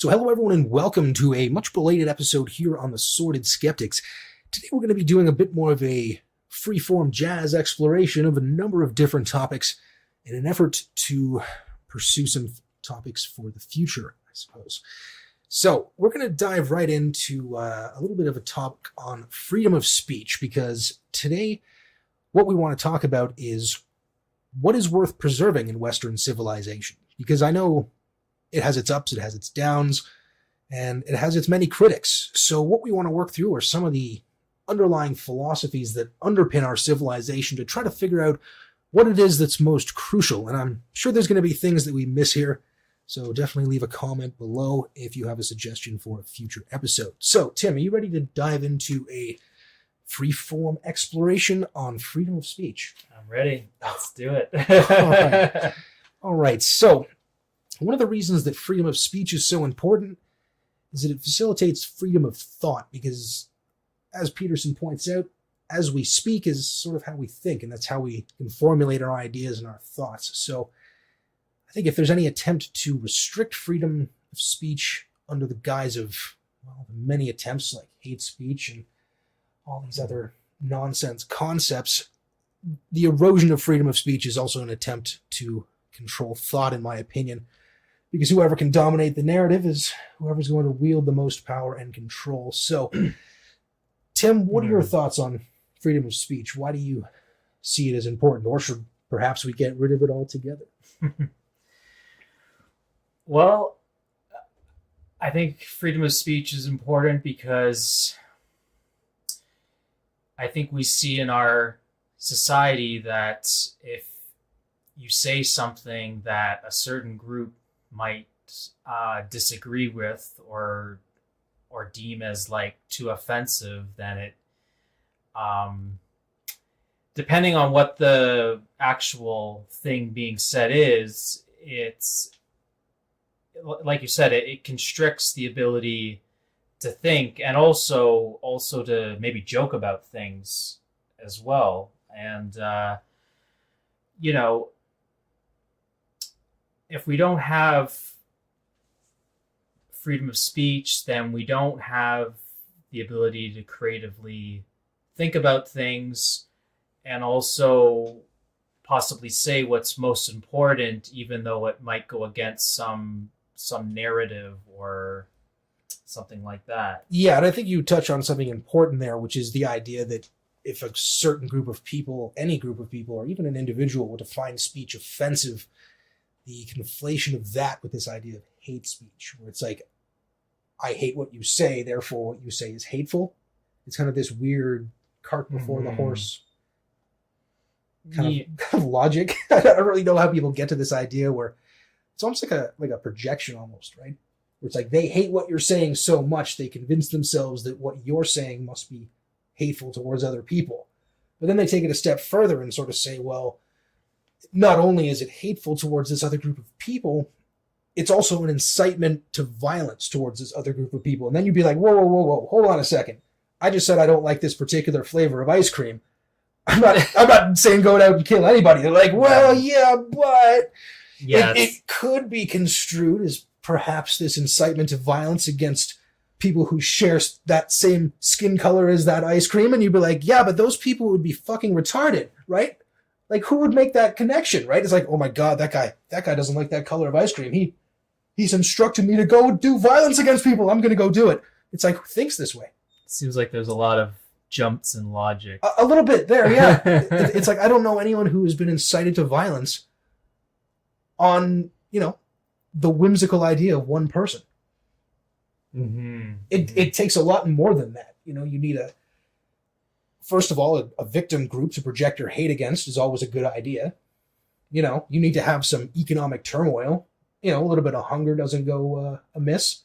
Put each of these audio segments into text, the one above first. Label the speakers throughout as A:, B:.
A: So hello everyone and welcome to a much belated episode here on the Sordid Skeptics. Today we're going to be doing a bit more of a free-form jazz exploration of a number of different topics in an effort to pursue some topics for the future, I suppose. So we're going to dive right into a little bit of a talk on freedom of speech, because today what we want to talk about is what is worth preserving in Western civilization. Because I know it has its ups, it has its downs, and it has its many critics. So what we want to work through are some of the underlying philosophies that underpin our civilization to try to figure out what it is that's most crucial. And I'm sure there's going to be things that we miss here. So definitely leave a comment below if you have a suggestion for a future episode. So, Tim, are you ready to dive into a free-form exploration on freedom of speech?
B: I'm ready. Let's do it.
A: All right. So one of the reasons that freedom of speech is so important is that it facilitates freedom of thought, because, as Peterson points out, as we speak is sort of how we think, and that's how we can formulate our ideas and our thoughts. So I think if there's any attempt to restrict freedom of speech under the guise of, well, many attempts like hate speech and all these other nonsense concepts, the erosion of freedom of speech is also an attempt to control thought, in my opinion. Because whoever can dominate the narrative is whoever's going to wield the most power and control. So, Tim, what are your thoughts on freedom of speech? Why do you see it as important? Or should perhaps we get rid of it altogether?
B: Well, I think freedom of speech is important because I think we see in our society that if you say something that a certain group might disagree with or deem as like too offensive, then it depending on what the actual thing being said is, it's like you said, it constricts the ability to think, and also to maybe joke about things as well. And if we don't have freedom of speech, then we don't have the ability to creatively think about things and also possibly say what's most important, even though it might go against some narrative or something like that.
A: Yeah, and I think you touch on something important there, which is the idea that if a certain group of people, any group of people, or even an individual were to find speech offensive, the conflation of that with this idea of hate speech, where it's like, I hate what you say, therefore what you say is hateful. It's kind of this weird cart before the horse kind of logic. I don't really know how people get to this idea where it's almost like a projection almost, right? Where it's like they hate what you're saying so much they convince themselves that what you're saying must be hateful towards other people. But then they take it a step further and sort of say, well, not only is it hateful towards this other group of people, it's also an incitement to violence towards this other group of people. And then you'd be like, whoa, hold on a second. I just said I don't like this particular flavor of ice cream. I'm not saying go out and kill anybody. They're like, well, yeah, but it could be construed as perhaps this incitement to violence against people who share that same skin color as that ice cream. And you'd be like, yeah, but those people would be fucking retarded, right? Like, who would make that connection, right? It's like, oh my God, that guy doesn't like that color of ice cream. He's instructed me to go do violence against people. I'm going to go do it. It's like, who thinks this way?
B: Seems like there's a lot of jumps in logic.
A: A little bit there, yeah. It's like, I don't know anyone who has been incited to violence on, the whimsical idea of one person.
B: Mm-hmm.
A: It takes a lot more than that. You need first of all, a victim group to project your hate against is always a good idea. You need to have some economic turmoil. A little bit of hunger doesn't go amiss.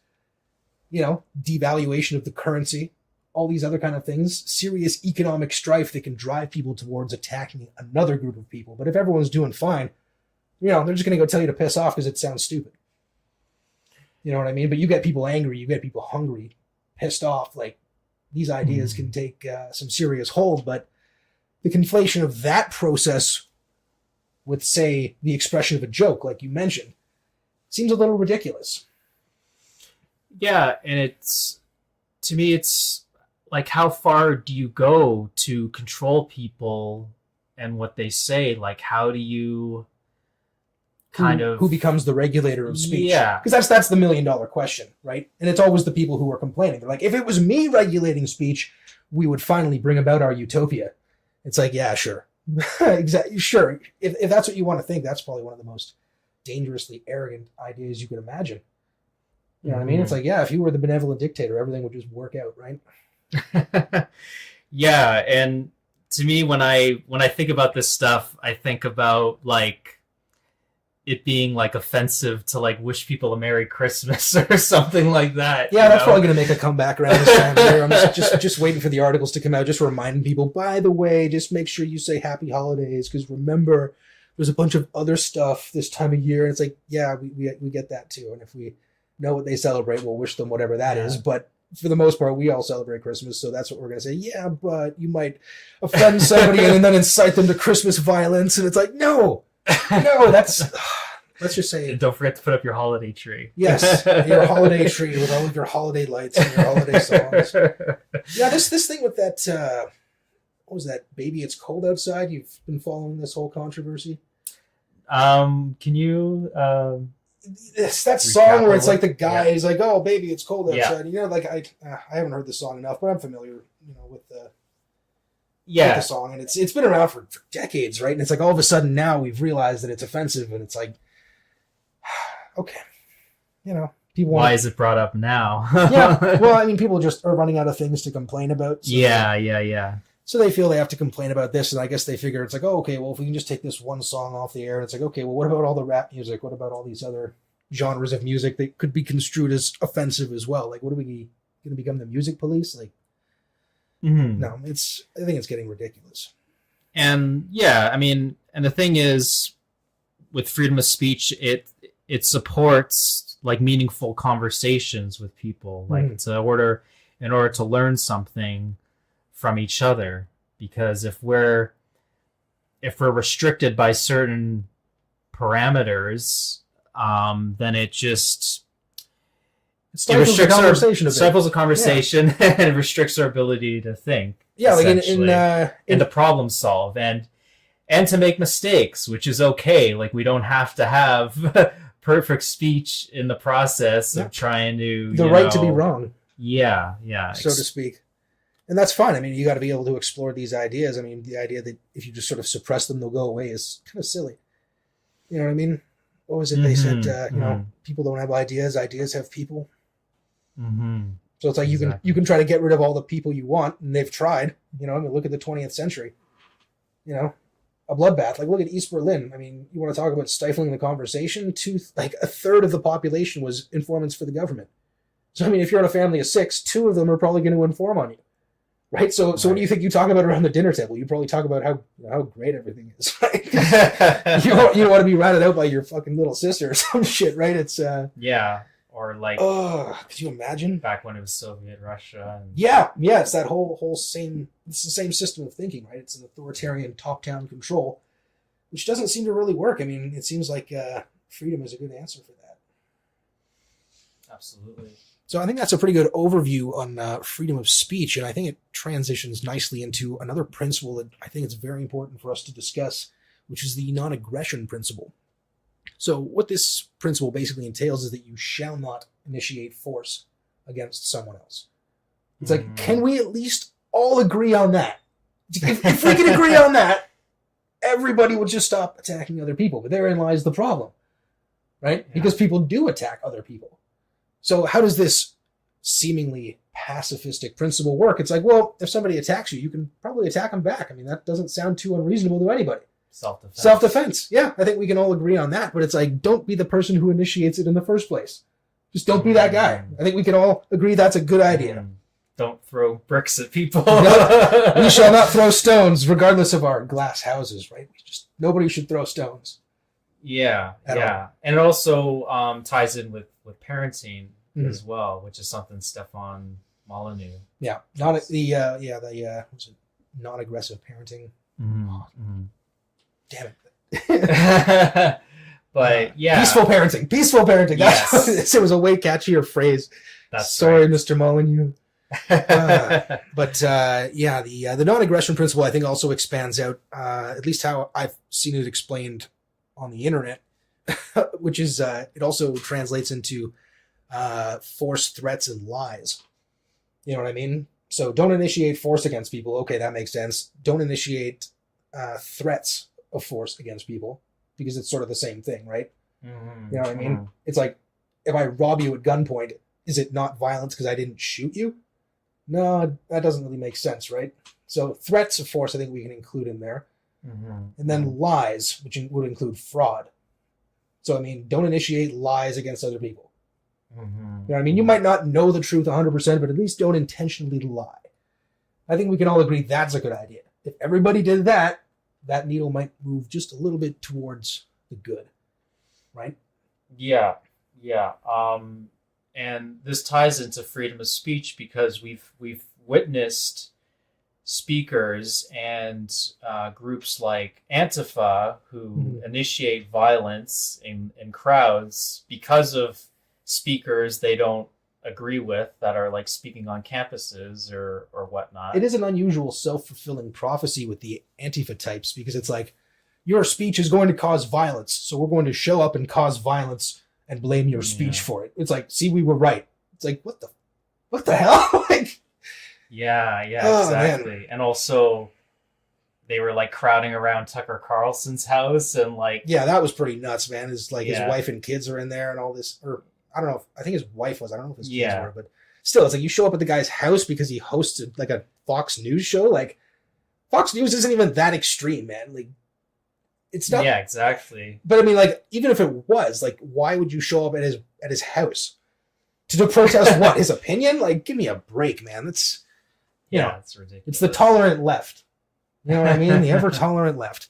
A: Devaluation of the currency, all these other kind of things, serious economic strife that can drive people towards attacking another group of people. But if everyone's doing fine, they're just going to go tell you to piss off because it sounds stupid. You know what I mean? But you get people angry, you get people hungry, pissed off. Like, these ideas can take some serious hold, but the conflation of that process with, say, the expression of a joke, like you mentioned, seems a little ridiculous.
B: Yeah, and it's, to me, it's like, how far do you go to control people and what they say? Like, how do you
A: who becomes the regulator of speech?
B: Yeah.
A: Because that's the $1 million question, right? And it's always the people who are complaining. They're like, if it was me regulating speech, we would finally bring about our utopia. It's like, yeah, sure. Exactly. Sure. If that's what you want to think, that's probably one of the most dangerously arrogant ideas you could imagine. You know what I mean? It's like, yeah, if you were the benevolent dictator, everything would just work out, right?
B: Yeah, and to me, when I think about this stuff, I think about like it being like offensive to like wish people a Merry Christmas or something like that.
A: Yeah, that's probably going to make a comeback around this time of year. I'm just waiting for the articles to come out, just reminding people, by the way, just make sure you say Happy Holidays, because remember, there's a bunch of other stuff this time of year. And it's like, yeah, we get that too. And if we know what they celebrate, we'll wish them whatever that is. But for the most part, we all celebrate Christmas, so that's what we're going to say. Yeah, but you might offend somebody and then incite them to Christmas violence. And it's like, no, that's... Let's just say...
B: And don't forget to put up your holiday tree.
A: Yes, your holiday tree with all of your holiday lights and your holiday songs. Yeah, this thing with that... what was that? Baby, It's Cold Outside? You've been following this whole controversy?
B: Can you...
A: It's that song where it's like the guy is like, "Oh, baby, it's cold outside." You know, like I haven't heard the song enough, but I'm familiar, with the song, and it's been around for decades, right? And it's like all of a sudden now we've realized that it's offensive, and it's like, okay, people.
B: Why is it brought up now?
A: Yeah, well, I mean, people just are running out of things to complain about. So
B: Yeah.
A: So they feel they have to complain about this, and I guess they figure it's like, oh, okay, well, if we can just take this one song off the air, and it's like, okay, well, what about all the rap music? What about all these other genres of music that could be construed as offensive as well? Like, what are we going to become, the music police? Like, no, I think it's getting ridiculous.
B: And yeah, I mean, and the thing is, with freedom of speech, it supports like meaningful conversations with people, like in order to learn something from each other, because if we're restricted by certain parameters, then it
A: stifles
B: the conversation and it restricts our ability to think.
A: Yeah, like
B: and to problem solve and to make mistakes, which is okay. Like, we don't have to have perfect speech in the process of trying to
A: right to be wrong.
B: Yeah,
A: so to speak. And that's fine. I mean, you got to be able to explore these ideas. I mean, the idea that if you just sort of suppress them, they'll go away is kind of silly. You know what I mean? What was it they said? People don't have ideas. Ideas have people. So it's like you can try to get rid of all the people you want, and they've tried. I mean, look at the 20th century. A bloodbath. Like, look at East Berlin. I mean, you want to talk about stifling the conversation? A third of the population was informants for the government. So I mean, if you're in a family of 6, 2 of them are probably going to inform on you. Right, so what do you think you talk about around the dinner table? You probably talk about how great everything is, right? you don't want to be ratted out by your fucking little sister or some shit, right? It's
B: or like,
A: could you imagine
B: back when it was Soviet Russia? And...
A: Yeah, it's that whole same. It's the same system of thinking, right? It's an authoritarian top-down control, which doesn't seem to really work. I mean, it seems like freedom is a good answer for that.
B: Absolutely.
A: So I think that's a pretty good overview on freedom of speech, and I think it transitions nicely into another principle that I think it's very important for us to discuss, which is the non-aggression principle. So what this principle basically entails is that you shall not initiate force against someone else. It's like, can we at least all agree on that? If we can agree on that, everybody will just stop attacking other people. But therein lies the problem, right? Yeah. Because people do attack other people. So how does this seemingly pacifistic principle work? It's like, well, if somebody attacks you, you can probably attack them back. I mean, that doesn't sound too unreasonable to anybody. Self-defense. Yeah, I think we can all agree on that. But it's like, don't be the person who initiates it in the first place. Just don't be that guy. I think we can all agree that's a good idea.
B: Don't throw bricks at people.
A: No, we shall not throw stones, regardless of our glass houses, right? Nobody should throw stones.
B: Yeah. And it also ties in with parenting as well, which is something Stefan Molyneux.
A: Yeah, what's it? Non-aggressive parenting.
B: Mm-hmm.
A: Damn it.
B: But yeah,
A: peaceful parenting. Yes. It was a way catchier phrase.
B: That's
A: sorry,
B: right.
A: Mr. Molyneux. The non-aggression principle I think also expands out, at least how I've seen it explained on the internet, which is it also translates into force, threats, and lies. You know what I mean? So don't initiate force against people. Okay, that makes sense. Don't initiate threats of force against people, because it's sort of the same thing, right?
B: Mm-hmm.
A: You know what I mean? It's like, if I rob you at gunpoint, is it not violence because I didn't shoot you? No, that doesn't really make sense, right? So threats of force, I think we can include in there.
B: Mm-hmm.
A: And then lies, which would include fraud. So, I mean, don't initiate lies against other people.
B: Mm-hmm.
A: You know what I mean? You might not know the truth 100%, but at least don't intentionally lie. I think we can all agree that's a good idea. If everybody did that, that needle might move just a little bit towards the good, right?
B: Yeah. And this ties into freedom of speech, because we've witnessed speakers and groups like Antifa who initiate violence in crowds because of speakers they don't agree with that are like speaking on campuses or whatnot.
A: It is an unusual self-fulfilling prophecy with the Antifa types, because it's like, your speech is going to cause violence, so we're going to show up and cause violence and blame your speech for it. It's like, see, we were right. It's like, what the hell? Like,
B: yeah,
A: oh,
B: exactly.
A: Man.
B: And also, they were like crowding around Tucker Carlson's house, and like,
A: yeah, that was pretty nuts, man. It's like his wife and kids are in there and all this, or I don't know. I think his wife was. I don't know if his kids were, but still, it's like you show up at the guy's house because he hosted like a Fox News show. Like, Fox News isn't even that extreme, man. Like, it's not.
B: Yeah, exactly.
A: But I mean, like, even if it was, like, why would you show up at his house to protest what, his opinion? Like, give me a break, man. That's, you know,
B: it's ridiculous.
A: It's the tolerant left. You know what I mean? The ever tolerant left.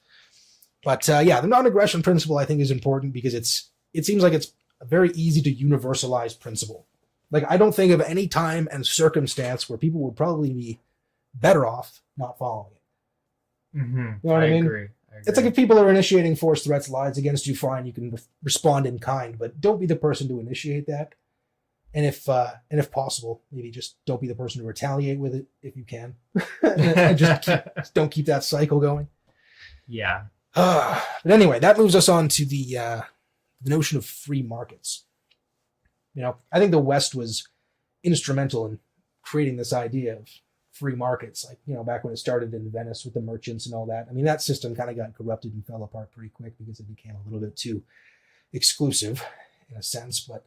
A: But the non-aggression principle I think is important because it seems like it's a very easy to universalize principle. Like, I don't think of any time and circumstance where people would probably be better off not following it.
B: Mm-hmm.
A: You know what I mean?
B: Agree.
A: It's like, if people are initiating force, threats, lies against you, fine, you can respond in kind, but don't be the person to initiate that. And if possible, maybe just don't be the person to retaliate with it if you can. And just don't keep that cycle going.
B: Yeah.
A: But anyway, that moves us on to the notion of free markets. You know, I think the West was instrumental in creating this idea of free markets, like, you know, back when it started in Venice with the merchants and all that. I mean, that system kind of got corrupted and fell apart pretty quick because it became a little bit too exclusive in a sense. But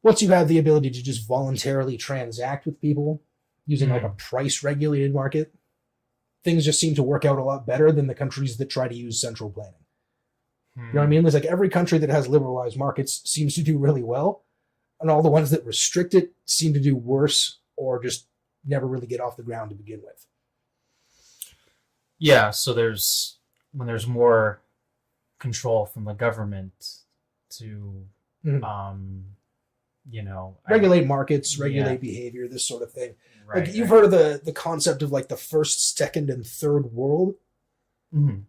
A: once you have the ability to just voluntarily transact with people using like a price regulated market, things just seem to work out a lot better than the countries that try to use central planning. You know what I mean? There's like every country that has liberalized markets seems to do really well, and all the ones that restrict it seem to do worse or just never really get off the ground to begin with.
B: Yeah, so when there's more control from the government to, you know,
A: regulate markets, regulate behavior, this sort of thing. Right, like, you've heard of the concept of like the first, second, and third world.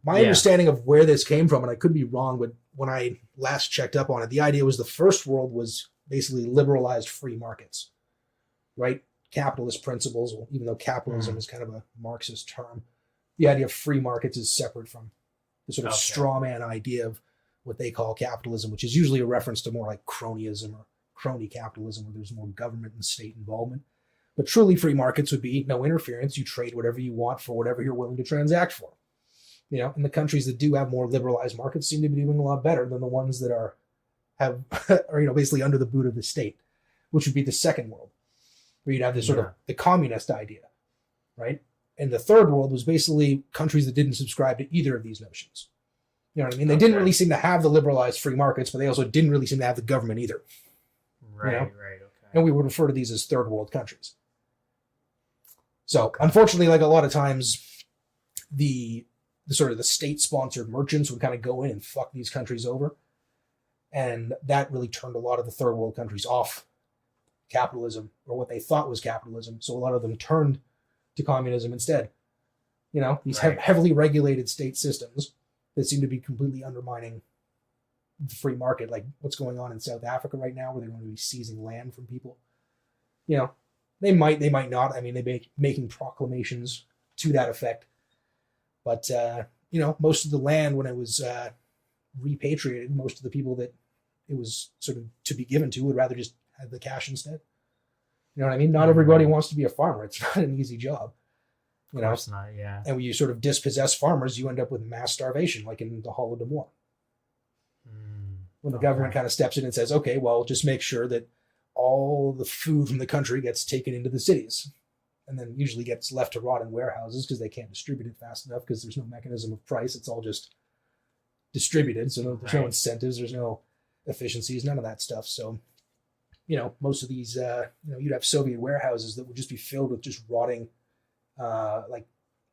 A: My understanding of where this came from, and I could be wrong, but when I last checked up on it, the idea was the first world was basically liberalized free markets, right? Capitalist principles, well, even though capitalism is kind of a Marxist term, the idea of free markets is separate from the sort of straw man idea of what they call capitalism, which is usually a reference to more like cronyism or crony capitalism, where there's more government and state involvement. But truly free markets would be no interference. You trade whatever you want for whatever you're willing to transact for. You know, and the countries that do have more liberalized markets seem to be doing a lot better than the ones that are you know, basically under the boot of the state, which would be the second world, where you'd have this sort of the communist idea, right? And the third world was basically countries that didn't subscribe to either of these notions. You know what I mean? They didn't really seem to have the liberalized free markets, but they also didn't really seem to have the government either.
B: Right,
A: you know?
B: right, okay.
A: And we would refer to these as third world countries. So, unfortunately, like a lot of times, the sort of the state-sponsored merchants would kind of go in and fuck these countries over. And that really turned a lot of the third world countries off capitalism, or what they thought was capitalism. So a lot of them turned to communism instead. You know, these heavily regulated state systems that seem to be completely undermining the free market, like what's going on in South Africa right now, where they're going to be seizing land from people. You know, they might not. I mean, they making proclamations to that effect. But, you know, most of the land, when it was repatriated, most of the people that it was sort of to be given to would rather just have the cash instead. You know what I mean? Not everybody wants to be a farmer. It's not an easy job. You know?
B: Of course not, yeah.
A: And when you sort of dispossess farmers, you end up with mass starvation, like in the Holodomor. When the government kind of steps in and says, okay, well, just make sure that all the food from the country gets taken into the cities, and then usually gets left to rot in warehouses because they can't distribute it fast enough because there's no mechanism of price. It's all just distributed. So there's no incentives, there's no efficiencies, none of that stuff. So, you know, most of these, you know, you'd have Soviet warehouses that would just be filled with just rotting, like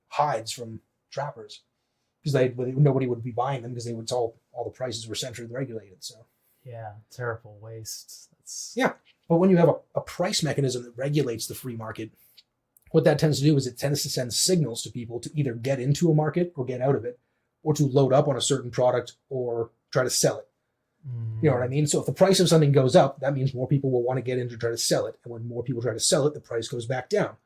A: hides from trappers, because nobody would be buying them because they would all the prices were centrally regulated. So
B: yeah, terrible waste.
A: Yeah, but when you have a price mechanism that regulates the free market, what that tends to do is it tends to send signals to people to either get into a market or get out of it, or to load up on a certain product or try to sell it. You know what I mean? So if the price of something goes up, that means more people will want to get in to try to sell it. And when more people try to sell it, the price goes back down.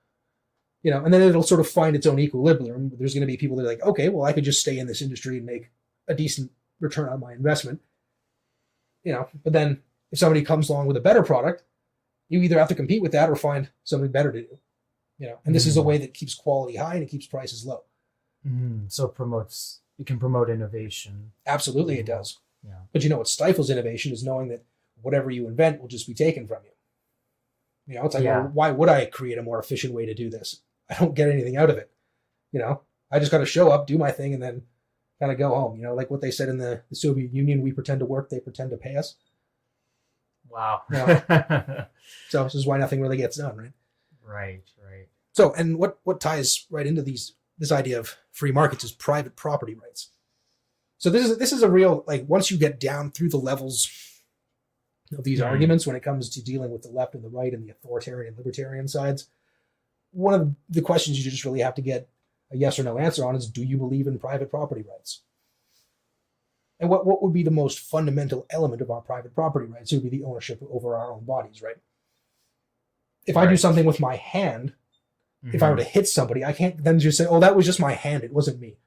A: You know, and then it'll sort of find its own equilibrium. There's going to be people that are like, okay, well, I could just stay in this industry and make a decent return on my investment. You know, but then if somebody comes along with a better product, you either have to compete with that or find something better to do. You know, and this is a way that keeps quality high and it keeps prices low.
B: So it can promote innovation.
A: Absolutely, it does.
B: Yeah.
A: But you know what stifles innovation is knowing that whatever you invent will just be taken from you. You know, it's like, well, why would I create a more efficient way to do this? I don't get anything out of it. You know, I just got to show up, do my thing, and then kind of go home. You know, like what they said in the Soviet Union, we pretend to work, they pretend to pay us.
B: Wow.
A: You know? So this is why nothing really gets done, right?
B: Right.
A: So, and what ties right into this idea of free markets is private property rights. So this is a real, like, once you get down through the levels of these arguments when it comes to dealing with the left and the right and the authoritarian and libertarian sides, one of the questions you just really have to get a yes or no answer on is, do you believe in private property rights? And what would be the most fundamental element of our private property rights? It would be the ownership over our own bodies, right? If I do something with my hand, if I were to hit somebody, I can't then just say, oh, that was just my hand, it wasn't me.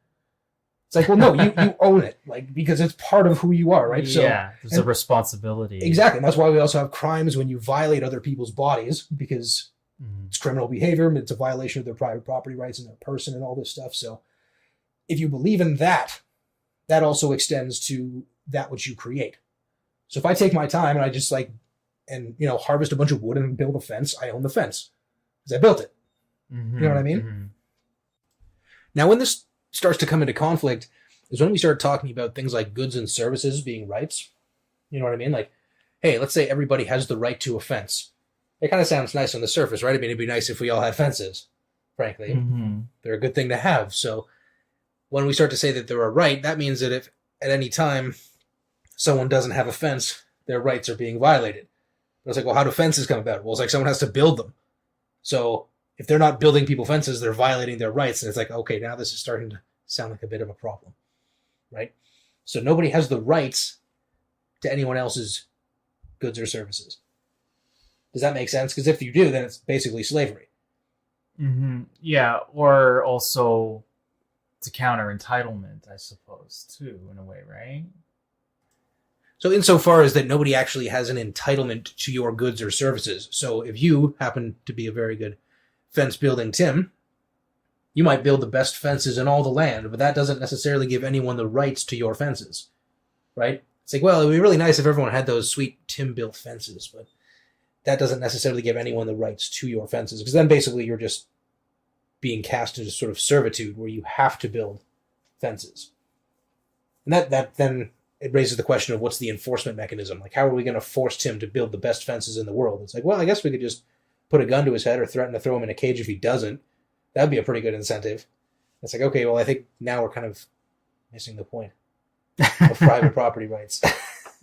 A: It's like, well, no, you own it, like, because it's part of who you are, right? So,
B: yeah, there's a responsibility.
A: Exactly. And that's why we also have crimes when you violate other people's bodies, because it's criminal behavior, it's a violation of their private property rights and their person and all this stuff. So if you believe in that, that also extends to that which you create. So if I take my time and I just harvest a bunch of wood and build a fence, I own the fence because I built it. You know what I mean? Now, when this starts to come into conflict is when we start talking about things like goods and services being rights. You know what I mean? Like, hey, let's say everybody has the right to a fence. It kind of sounds nice on the surface, right? I mean, it'd be nice if we all had fences, frankly. They're a good thing to have. So when we start to say that they're a right, that means that if at any time someone doesn't have a fence, their rights are being violated. But it's like, well, how do fences come about? Well, it's like someone has to build them. So if they're not building people fences, they're violating their rights. And it's like, okay, now this is starting to sound like a bit of a problem, right? So nobody has the rights to anyone else's goods or services. Does that make sense? Because if you do, then it's basically slavery.
B: Yeah, or also to counter entitlement, I suppose, too, in a way, right?
A: So insofar as that nobody actually has an entitlement to your goods or services. So if you happen to be a very good fence building Tim, you might build the best fences in all the land, but that doesn't necessarily give anyone the rights to your fences, right? It's like, well, it would be really nice if everyone had those sweet Tim built fences, but that doesn't necessarily give anyone the rights to your fences, because then basically you're just being cast into sort of servitude where you have to build fences. And that then it raises the question of what's the enforcement mechanism? Like, how are we going to force Tim to build the best fences in the world? It's like, well, I guess we could just put a gun to his head or threaten to throw him in a cage if he doesn't. That'd be a pretty good incentive. It's like, okay, well, I think now we're kind of missing the point of private property rights.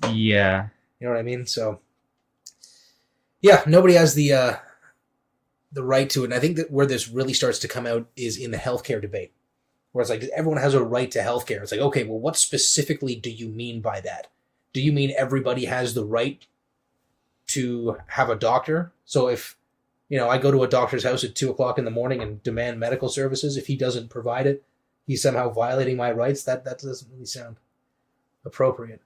B: Yeah.
A: You know what I mean? So, yeah, nobody has the right to it. And I think that where this really starts to come out is in the healthcare debate, where it's like everyone has a right to healthcare. It's like, okay, well, what specifically do you mean by that? do you mean everybody has the right to have a doctor? So if, I go to a doctor's house at 2:00 in the morning and demand medical services, if he doesn't provide it, he's somehow violating my rights. That doesn't really sound appropriate.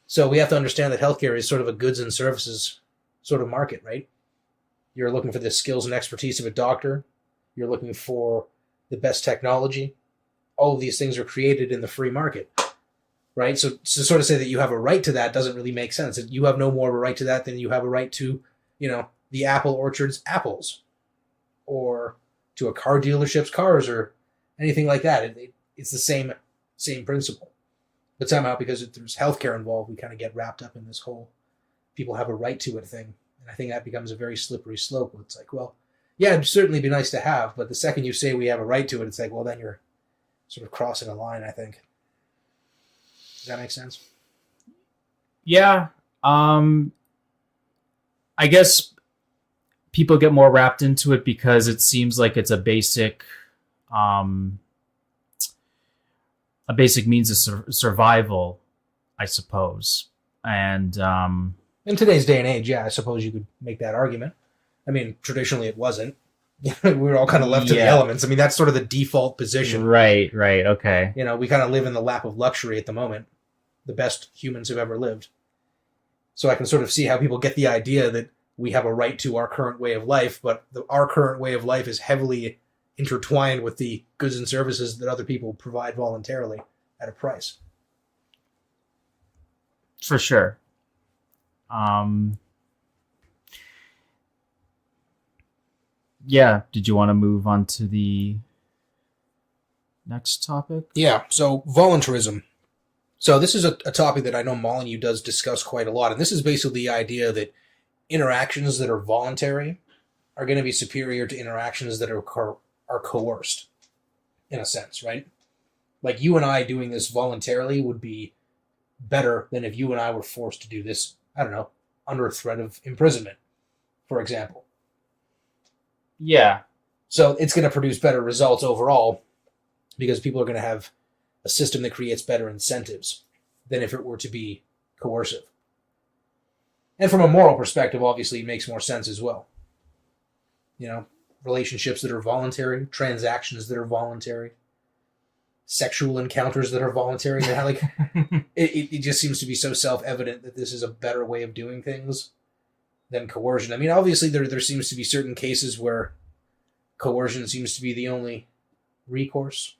A: So we have to understand that healthcare is sort of a goods and services sort of market, right? You're looking for the skills and expertise of a doctor. You're looking for the best technology. All of these things are created in the free market, right? So to sort of say that you have a right to that doesn't really make sense. You have no more of a right to that than you have a right to, the apple orchard's apples, or to a car dealership's cars, or anything like that. It's the same principle. But somehow, because there's healthcare involved, we kind of get wrapped up in this whole people have a right to it thing. And I think that becomes a very slippery slope. It's like, well, yeah, it'd certainly be nice to have, but the second you say we have a right to it, it's like, well, then you're sort of crossing a line, I think. Does that make sense?
B: Yeah. I guess people get more wrapped into it because it seems like it's a basic means of survival, I suppose. And
A: in today's day and age, yeah, I suppose you could make that argument. I mean, traditionally it wasn't. We were all kind of left to the elements. I mean, that's sort of the default position.
B: Right, okay.
A: We kind of live in the lap of luxury at the moment. The best humans have ever lived. So I can sort of see how people get the idea that we have a right to our current way of life, but our current way of life is heavily intertwined with the goods and services that other people provide voluntarily at a price.
B: For sure. Yeah, did you want to move on to the next topic?
A: Yeah, so voluntarism. So this is a topic that I know Molyneux does discuss quite a lot, and this is basically the idea that interactions that are voluntary are going to be superior to interactions that are coerced, in a sense, right? Like you and I doing this voluntarily would be better than if you and I were forced to do this, I don't know, under threat of imprisonment, for example.
B: Yeah.
A: So it's going to produce better results overall because people are going to have a system that creates better incentives than if it were to be coercive. And from a moral perspective, obviously, it makes more sense as well. Relationships that are voluntary, transactions that are voluntary, sexual encounters that are voluntary. It just seems to be so self-evident that this is a better way of doing things than coercion. I mean, obviously, there seems to be certain cases where coercion seems to be the only recourse.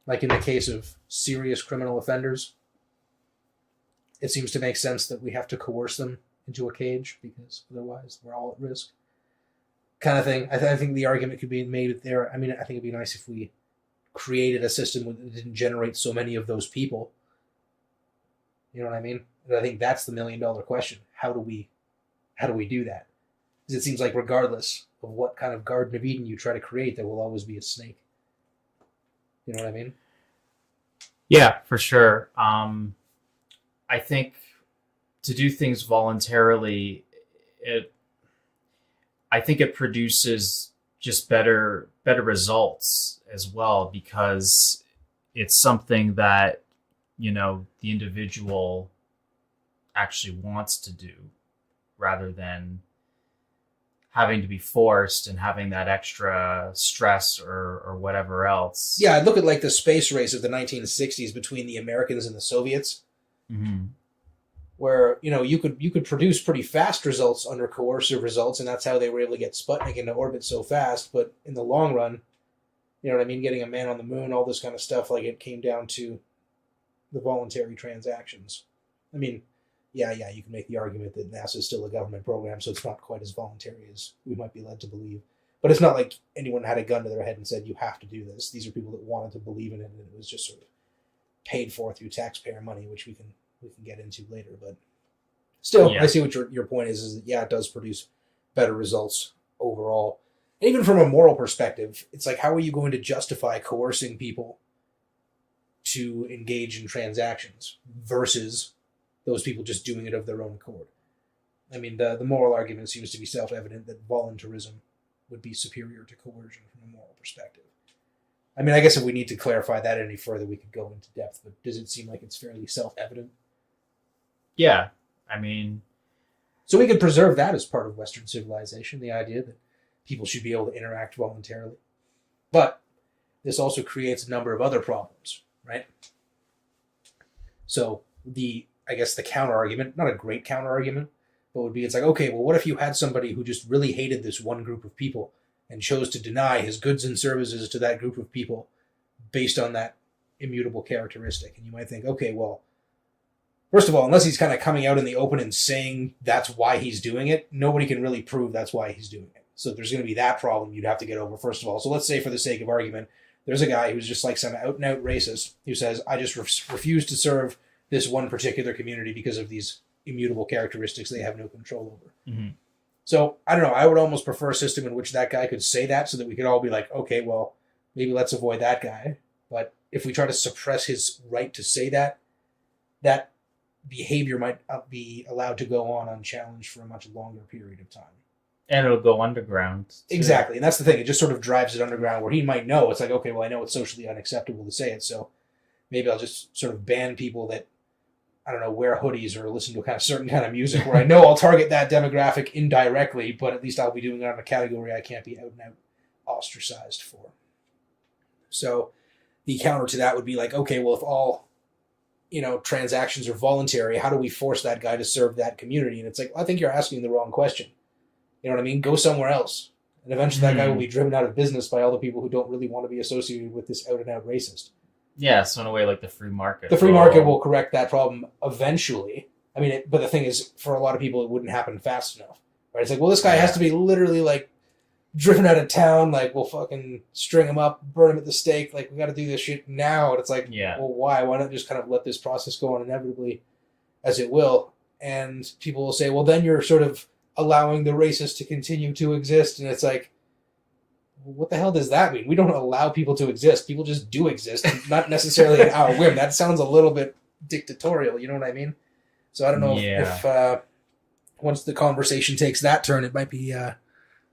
A: Like in the case of serious criminal offenders, it seems to make sense that we have to coerce them into a cage because otherwise we're all at risk. Kind of thing. I think the argument could be made there. I mean, I think it'd be nice if we created a system that didn't generate so many of those people. You know what I mean? And I think that's the $1 million question. How do we do that? Because it seems like regardless of what kind of Garden of Eden you try to create, there will always be a snake. You know what I mean?
B: Yeah, for sure. I think to do things voluntarily, I think it produces just better results as well, because it's something that, the individual actually wants to do rather than having to be forced and having that extra stress or whatever else.
A: Yeah, I'd look at like the space race of the 1960s between the Americans and the Soviets, where you could produce pretty fast results under coercive results, and that's how they were able to get Sputnik into orbit so fast. But in the long run, you know what I mean, getting a man on the moon, all this kind of stuff, like it came down to the voluntary transactions. I mean, yeah, you can make the argument that NASA is still a government program, so it's not quite as voluntary as we might be led to believe. But it's not like anyone had a gun to their head and said, you have to do this. These are people that wanted to believe in it, and it was just sort of paid for through taxpayer money, which we can get into later. But still, yeah. I see what your point is that, yeah, it does produce better results overall. And even from a moral perspective, it's like, how are you going to justify coercing people to engage in transactions versus those people just doing it of their own accord? I mean, the moral argument seems to be self-evident that voluntarism would be superior to coercion from a moral perspective. I mean, I guess if we need to clarify that any further, we could go into depth, but does it seem like it's fairly self-evident?
B: Yeah, I mean,
A: So we could preserve that as part of Western civilization, the idea that people should be able to interact voluntarily. But this also creates a number of other problems, right? So I guess the counter argument, not a great counter argument, but would be, it's like, okay, well, what if you had somebody who just really hated this one group of people and chose to deny his goods and services to that group of people based on that immutable characteristic? And you might think, okay, well, first of all, unless he's kind of coming out in the open and saying that's why he's doing it, nobody can really prove that's why he's doing it. So there's going to be that problem you'd have to get over, first of all. So let's say, for the sake of argument, there's a guy who's just like some out-and-out racist who says, I just refuse to serve this one particular community because of these immutable characteristics they have no control over.
B: Mm-hmm.
A: So, I don't know, I would almost prefer a system in which that guy could say that so that we could all be like, okay, well, maybe let's avoid that guy. But if we try to suppress his right to say that, that behavior might be allowed to go on unchallenged for a much longer period of time.
B: And it'll go underground. Too.
A: Exactly. And that's the thing. It just sort of drives it underground where he might know. It's like, okay, well, I know it's socially unacceptable to say it, so maybe I'll just sort of ban people that, I don't know, wear hoodies or listen to a kind of certain kind of music where I know I'll target that demographic indirectly, but at least I'll be doing it on a category I can't be out and out ostracized for. So the counter to that would be like, okay, well, if all, transactions are voluntary, how do we force that guy to serve that community? And it's like, well, I think you're asking the wrong question. You know what I mean? Go somewhere else. And eventually that guy will be driven out of business by all the people who don't really want to be associated with this out-and-out racist.
B: Yeah, so in a way, like the free market.
A: The free market will correct that problem eventually. I mean, but the thing is, for a lot of people, it wouldn't happen fast enough. Right? It's like, well, this guy has to be literally, like, driven out of town. Like, we'll fucking string him up, burn him at the stake. Like, we got to do this shit now. And it's like, well, why? Why not just kind of let this process go on inevitably as it will? And people will say, well, then you're sort of allowing the racist to continue to exist. And it's like, what the hell does that mean? We don't allow people to exist. People just do exist, not necessarily at our whim. That sounds a little bit dictatorial, you know what I mean? So I don't know if once the conversation takes that turn, it might be a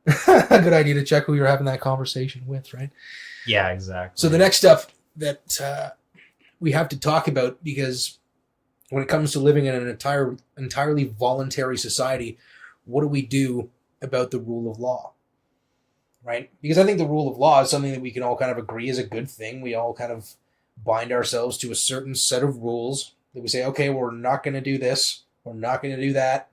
A: good idea to check who you're having that conversation with, right?
B: Yeah, exactly.
A: So the next stuff that we have to talk about, because when it comes to living in an entirely voluntary society, what do we do about the rule of law? Right? Because I think the rule of law is something that we can all kind of agree is a good thing. We all kind of bind ourselves to a certain set of rules that we say, okay, we're not going to do this. We're not going to do that.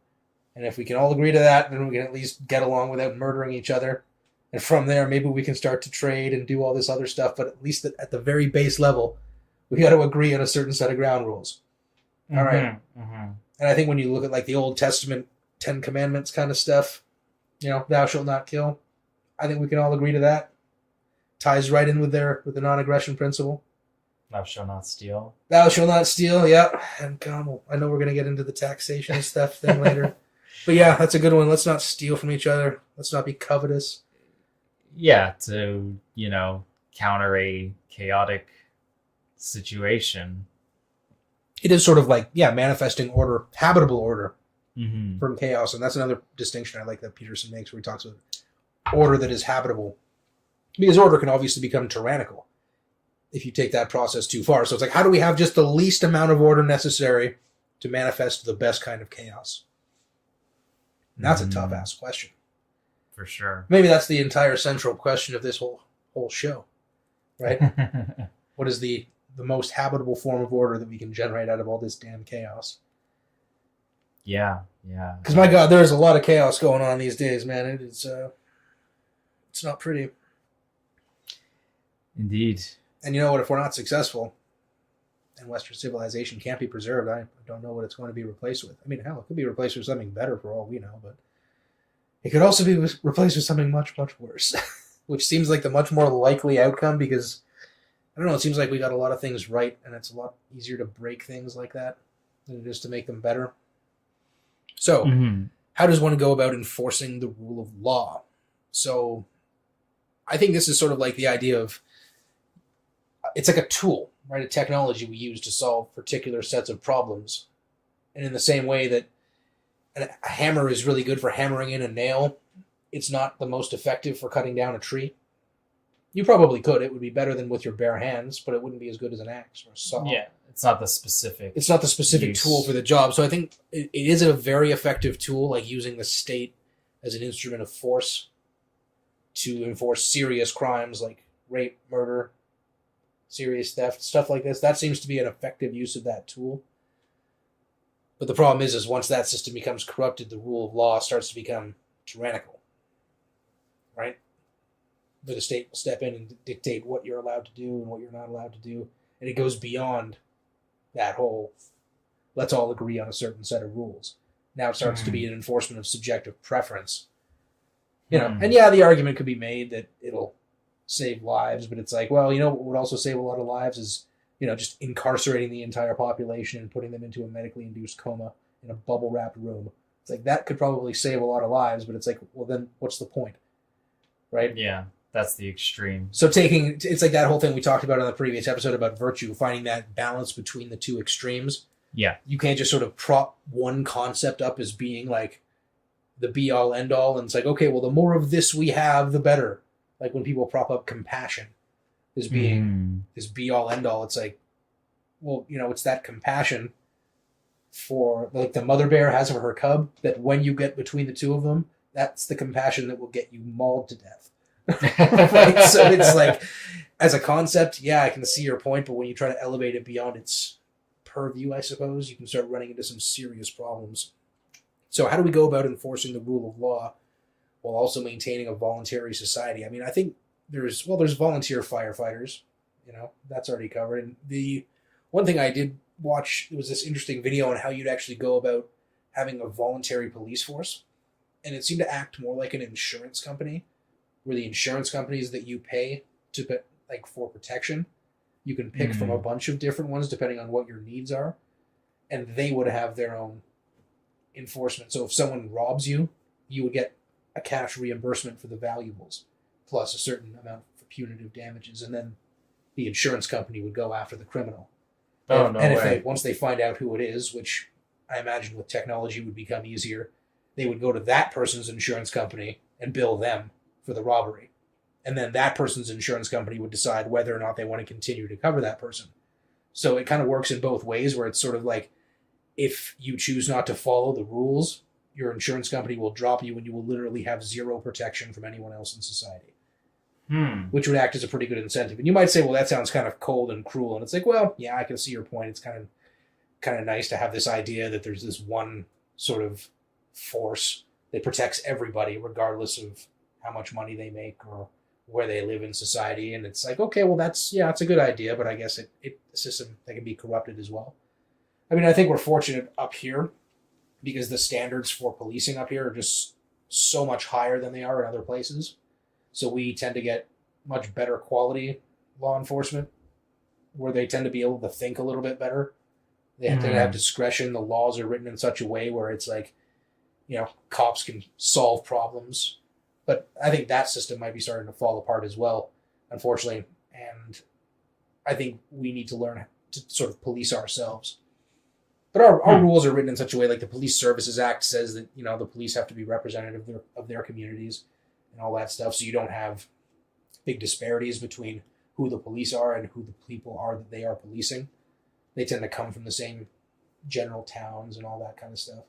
A: And if we can all agree to that, then we can at least get along without murdering each other. And from there, maybe we can start to trade and do all this other stuff. But at least at the very base level, we got to agree on a certain set of ground rules. All right.
B: Mm-hmm.
A: And I think when you look at like the Old Testament 10 Commandments kind of stuff, thou shalt not kill. I think we can all agree to that. Ties right in with the non-aggression principle.
B: Thou shalt not steal.
A: Thou shalt not steal, yeah. And God, I know we're going to get into the taxation stuff thing later. But yeah, that's a good one. Let's not steal from each other. Let's not be covetous.
B: Yeah, to, counter a chaotic situation.
A: It is sort of like, manifesting order, habitable order
B: from
A: chaos. And that's another distinction I like that Peterson makes, where he talks about order that is habitable. Because order can obviously become tyrannical if you take that process too far. So it's like, how do we have just the least amount of order necessary to manifest the best kind of chaos? And that's a tough-ass question.
B: For sure.
A: Maybe that's the entire central question of this whole show, right? What is the most habitable form of order that we can generate out of all this damn chaos?
B: Yeah.
A: Because, my God, there's a lot of chaos going on these days, man. It's not pretty.
B: Indeed.
A: And you know what? If we're not successful and Western civilization can't be preserved, I don't know what it's going to be replaced with. I mean, hell, it could be replaced with something better for all we know, but it could also be replaced with something much, much worse, which seems like the much more likely outcome because, I don't know, it seems like we got a lot of things right, and it's a lot easier to break things like that than it is to make them better. So, how does one go about enforcing the rule of law? So, I think this is sort of like the idea of, it's like a tool, right? A technology we use to solve particular sets of problems. And in the same way that a hammer is really good for hammering in a nail, it's not the most effective for cutting down a tree. You probably could. It would be better than with your bare hands, but it wouldn't be as good as an axe or a saw.
B: Yeah, It's not the specific.
A: It's not the specific
B: use.
A: tool for the job. So I think it is a very effective tool, like using the state as an instrument of force to enforce serious crimes like rape, murder, serious theft, stuff like this. That seems to be an effective use of that tool. But the problem is once that system becomes corrupted, the rule of law starts to become tyrannical, right? Where the state will step in and dictate what you're allowed to do and what you're not allowed to do. And it goes beyond that whole, let's all agree on a certain set of rules. Now it starts to be an enforcement of subjective preference. You know, and yeah, the argument could be made that it'll save lives, but it's like, well, you know what would also save a lot of lives is, you know, just incarcerating the entire population and putting them into a medically induced coma in a bubble-wrapped room. It's like, that could probably save a lot of lives, but it's like, well, then what's the point? Right?
B: Yeah, that's the extreme.
A: So it's like that whole thing we talked about on the previous episode about virtue, finding that balance between the two extremes.
B: Yeah.
A: You can't just sort of prop one concept up as being like the be-all, end-all, and it's like, okay, well, the more of this we have, the better. Like when people prop up compassion as being this be-all, end-all, it's like, well, you know, it's that compassion for, like the mother bear has for her cub, that when you get between the two of them, that's the compassion that will get you mauled to death. Right? So it's like, as a concept, yeah, I can see your point, but when you try to elevate it beyond its purview, I suppose, you can start running into some serious problems. So how do we go about enforcing the rule of law while also maintaining a voluntary society? I mean, I think there's volunteer firefighters, you know, that's already covered. And the one thing I did watch, it was this interesting video on how you'd actually go about having a voluntary police force. And it seemed to act more like an insurance company, where the insurance companies that you pay to put, like, for protection, you can pick from a bunch of different ones depending on what your needs are, and they would have their own enforcement. So if someone robs you, you would get a cash reimbursement for the valuables, plus a certain amount for punitive damages, and then the insurance company would go after the criminal.
B: Oh,
A: and,
B: no
A: and
B: way.
A: once they find out who it is, which I imagine with technology would become easier, they would go to that person's insurance company and bill them for the robbery. And then that person's insurance company would decide whether or not they want to continue to cover that person. So it kind of works in both ways, where it's sort of like, if you choose not to follow the rules, your insurance company will drop you and you will literally have zero protection from anyone else in society. Which would act as a pretty good incentive. And you might say, well, that sounds kind of cold and cruel. And it's like, well, yeah, I can see your point. It's kind of nice to have this idea that there's this one sort of force that protects everybody, regardless of how much money they make or where they live in society. And it's like, okay, well, it's a good idea, but I guess it's a system that can be corrupted as well. I mean, I think we're fortunate up here because the standards for policing up here are just so much higher than they are in other places. So we tend to get much better quality law enforcement, where they tend to be able to think a little bit better. They tend to have discretion. The laws are written in such a way where it's like, you know, cops can solve problems. But I think that system might be starting to fall apart as well, unfortunately. And I think we need to learn to sort of police ourselves. But our rules are written in such a way, like the Police Services Act says that, you know, the police have to be representative of their communities and all that stuff. So you don't have big disparities between who the police are and who the people are that they are policing. They tend to come from the same general towns and all that kind of stuff.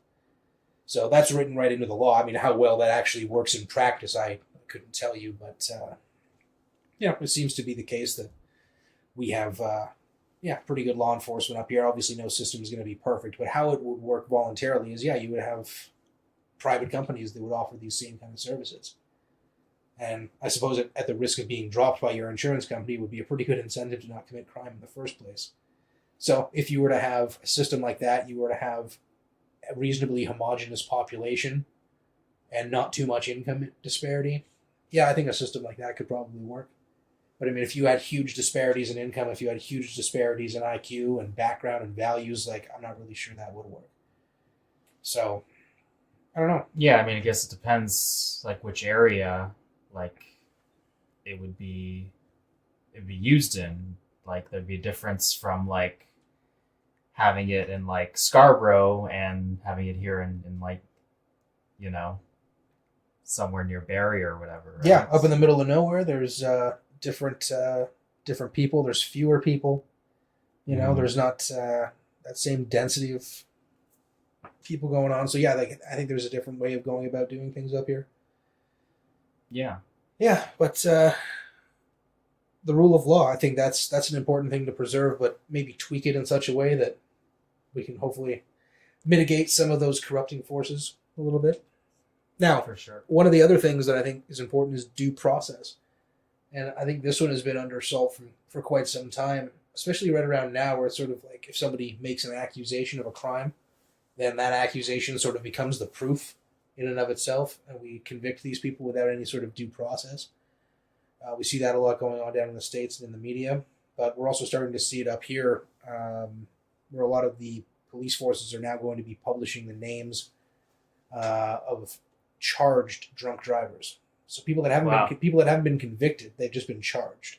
A: So that's written right into the law. I mean, how well that actually works in practice, I couldn't tell you. But, it seems to be the case that we have, pretty good law enforcement up here. Obviously, no system is going to be perfect. But how it would work voluntarily is, you would have private companies that would offer these same kind of services. And I suppose at the risk of being dropped by your insurance company would be a pretty good incentive to not commit crime in the first place. So if you were to have a system like that, you were to have a reasonably homogenous population and not too much income disparity, I think a system like that could probably work. But I mean, if you had huge disparities in income, if you had huge disparities in IQ and background and values, like, I'm not really sure that would work. So, I don't know.
B: Yeah, I mean, I guess it depends, like, which area, like, it would be used in. Like, there'd be a difference from, like, having it in, like, Scarborough and having it here in like, you know, somewhere near Barrie or whatever. Right?
A: Yeah, up in the middle of nowhere, there's different people. There's fewer people. You know, there's not that same density of people going on. So yeah, like I think there's a different way of going about doing things up here.
B: Yeah.
A: Yeah, but the rule of law, I think that's an important thing to preserve, but maybe tweak it in such a way that we can hopefully mitigate some of those corrupting forces a little bit. Now,
B: For sure.
A: one of the other things that I think is important is due process. And I think this one has been undersold for quite some time, especially right around now, where it's sort of like if somebody makes an accusation of a crime, then that accusation sort of becomes the proof in and of itself, and we convict these people without any sort of due process. We see that a lot going on down in the States and in the media, but we're also starting to see it up here, where a lot of the police forces are now going to be publishing the names of charged drunk drivers. So people that haven't been convicted, they've just been charged.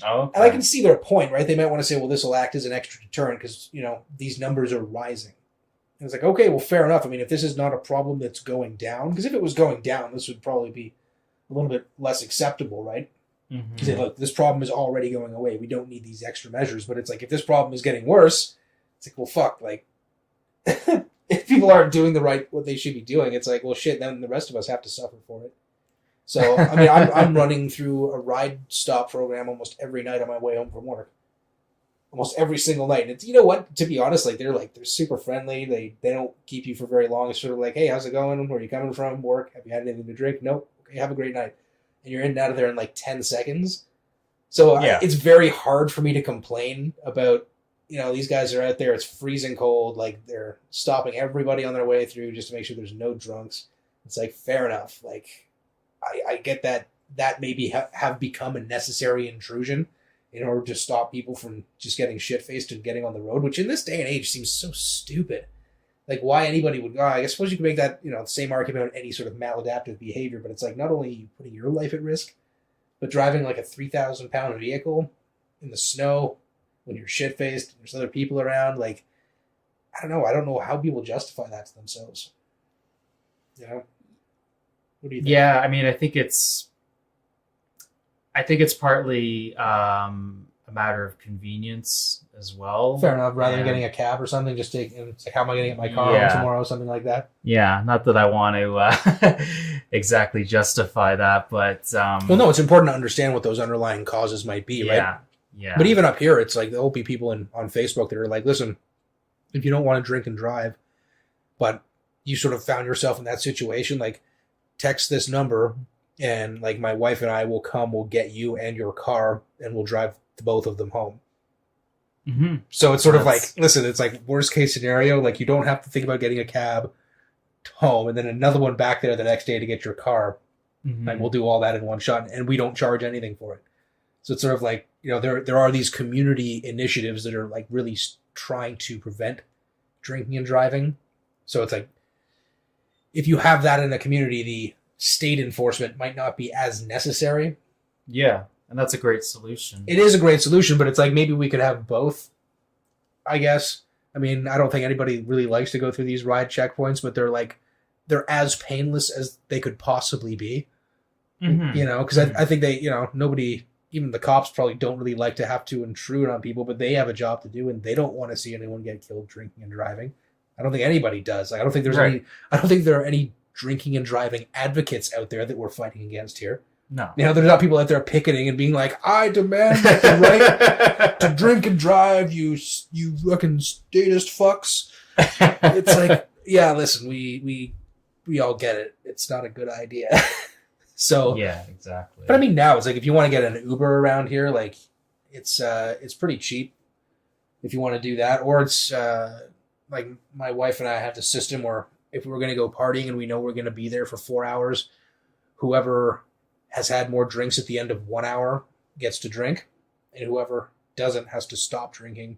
B: Oh, okay.
A: And I can see their point, right? They might want to say, well, this will act as an extra deterrent because, you know, these numbers are rising. And it's like, okay, well, fair enough. I mean, if this is not a problem that's going down, because if it was going down, this would probably be a little bit less acceptable, right? Because look, this problem is already going away. We don't need these extra measures. But it's like, if this problem is getting worse, it's like, well, fuck, like, if people aren't doing what they should be doing, it's like, well, shit, then the rest of us have to suffer for it. So, I mean, I'm running through a ride stop program almost every night on my way home from work. Almost every single night. And it's, you know what, to be honest, like they're super friendly. They don't keep you for very long. It's sort of like, hey, how's it going? Where are you coming from? Work? Have you had anything to drink? Nope. Okay, have a great night. And you're in and out of there in like 10 seconds. So it's very hard for me to complain about, you know, these guys are out there, it's freezing cold, like they're stopping everybody on their way through just to make sure there's no drunks. It's like, fair enough. Like, I get that maybe have become a necessary intrusion in order to stop people from just getting shit-faced and getting on the road, which in this day and age seems so stupid. Like, why anybody would... I suppose you could make that, you know, the same argument on any sort of maladaptive behavior, but it's like, not only are you putting your life at risk, but driving like a 3,000-pound vehicle in the snow when you're shit-faced and there's other people around, like, I don't know how people justify that to themselves. You know? What do you think?
B: Yeah, I mean, I think it's partly a matter of convenience as well.
A: Fair enough. Rather than getting a cab or something, just it's like, how am I going to get my car home tomorrow? Something like that.
B: Yeah, not that I want to exactly justify that, but...
A: well, no, it's important to understand what those underlying causes might be, right?
B: Yeah.
A: But even up here, it's like there'll be people on Facebook that are like, listen, if you don't want to drink and drive, but you sort of found yourself in that situation, like, text this number, and like my wife and I we'll get you and your car, and we'll drive the both of them home.
B: Mm-hmm.
A: So it's sort of like, listen, it's like worst case scenario, like you don't have to think about getting a cab home and then another one back there the next day to get your car.
B: Mm-hmm.
A: And we'll do all that in one shot, and we don't charge anything for it. So it's sort of like, you know, there are these community initiatives that are like really trying to prevent drinking and driving. So it's like, if you have that in a community, the state enforcement might not be as necessary.
B: Yeah, and that's a great solution.
A: It is a great solution, but it's like maybe we could have both, I guess. I mean, I don't think anybody really likes to go through these ride checkpoints, but they're as painless as they could possibly be.
B: Mm-hmm.
A: You know, because I think they, you know, nobody, even the cops probably don't really like to have to intrude on people, but they have a job to do, and they don't want to see anyone get killed drinking and driving. I don't think anybody does. Like, I don't think there are any drinking and driving advocates out there that we're fighting against here.
B: No.
A: You know, there's not people out there picketing and being like, I demand the right to drink and drive, you fucking statist fucks. It's like, yeah, listen, we all get it. It's not a good idea. So
B: yeah, exactly.
A: But I mean, now it's like, if you want to get an Uber around here, like it's pretty cheap if you want to do that. Or it's like my wife and I have the system where if we're going to go partying and we know we're going to be there for 4 hours, whoever has had more drinks at the end of 1 hour gets to drink, and whoever doesn't has to stop drinking,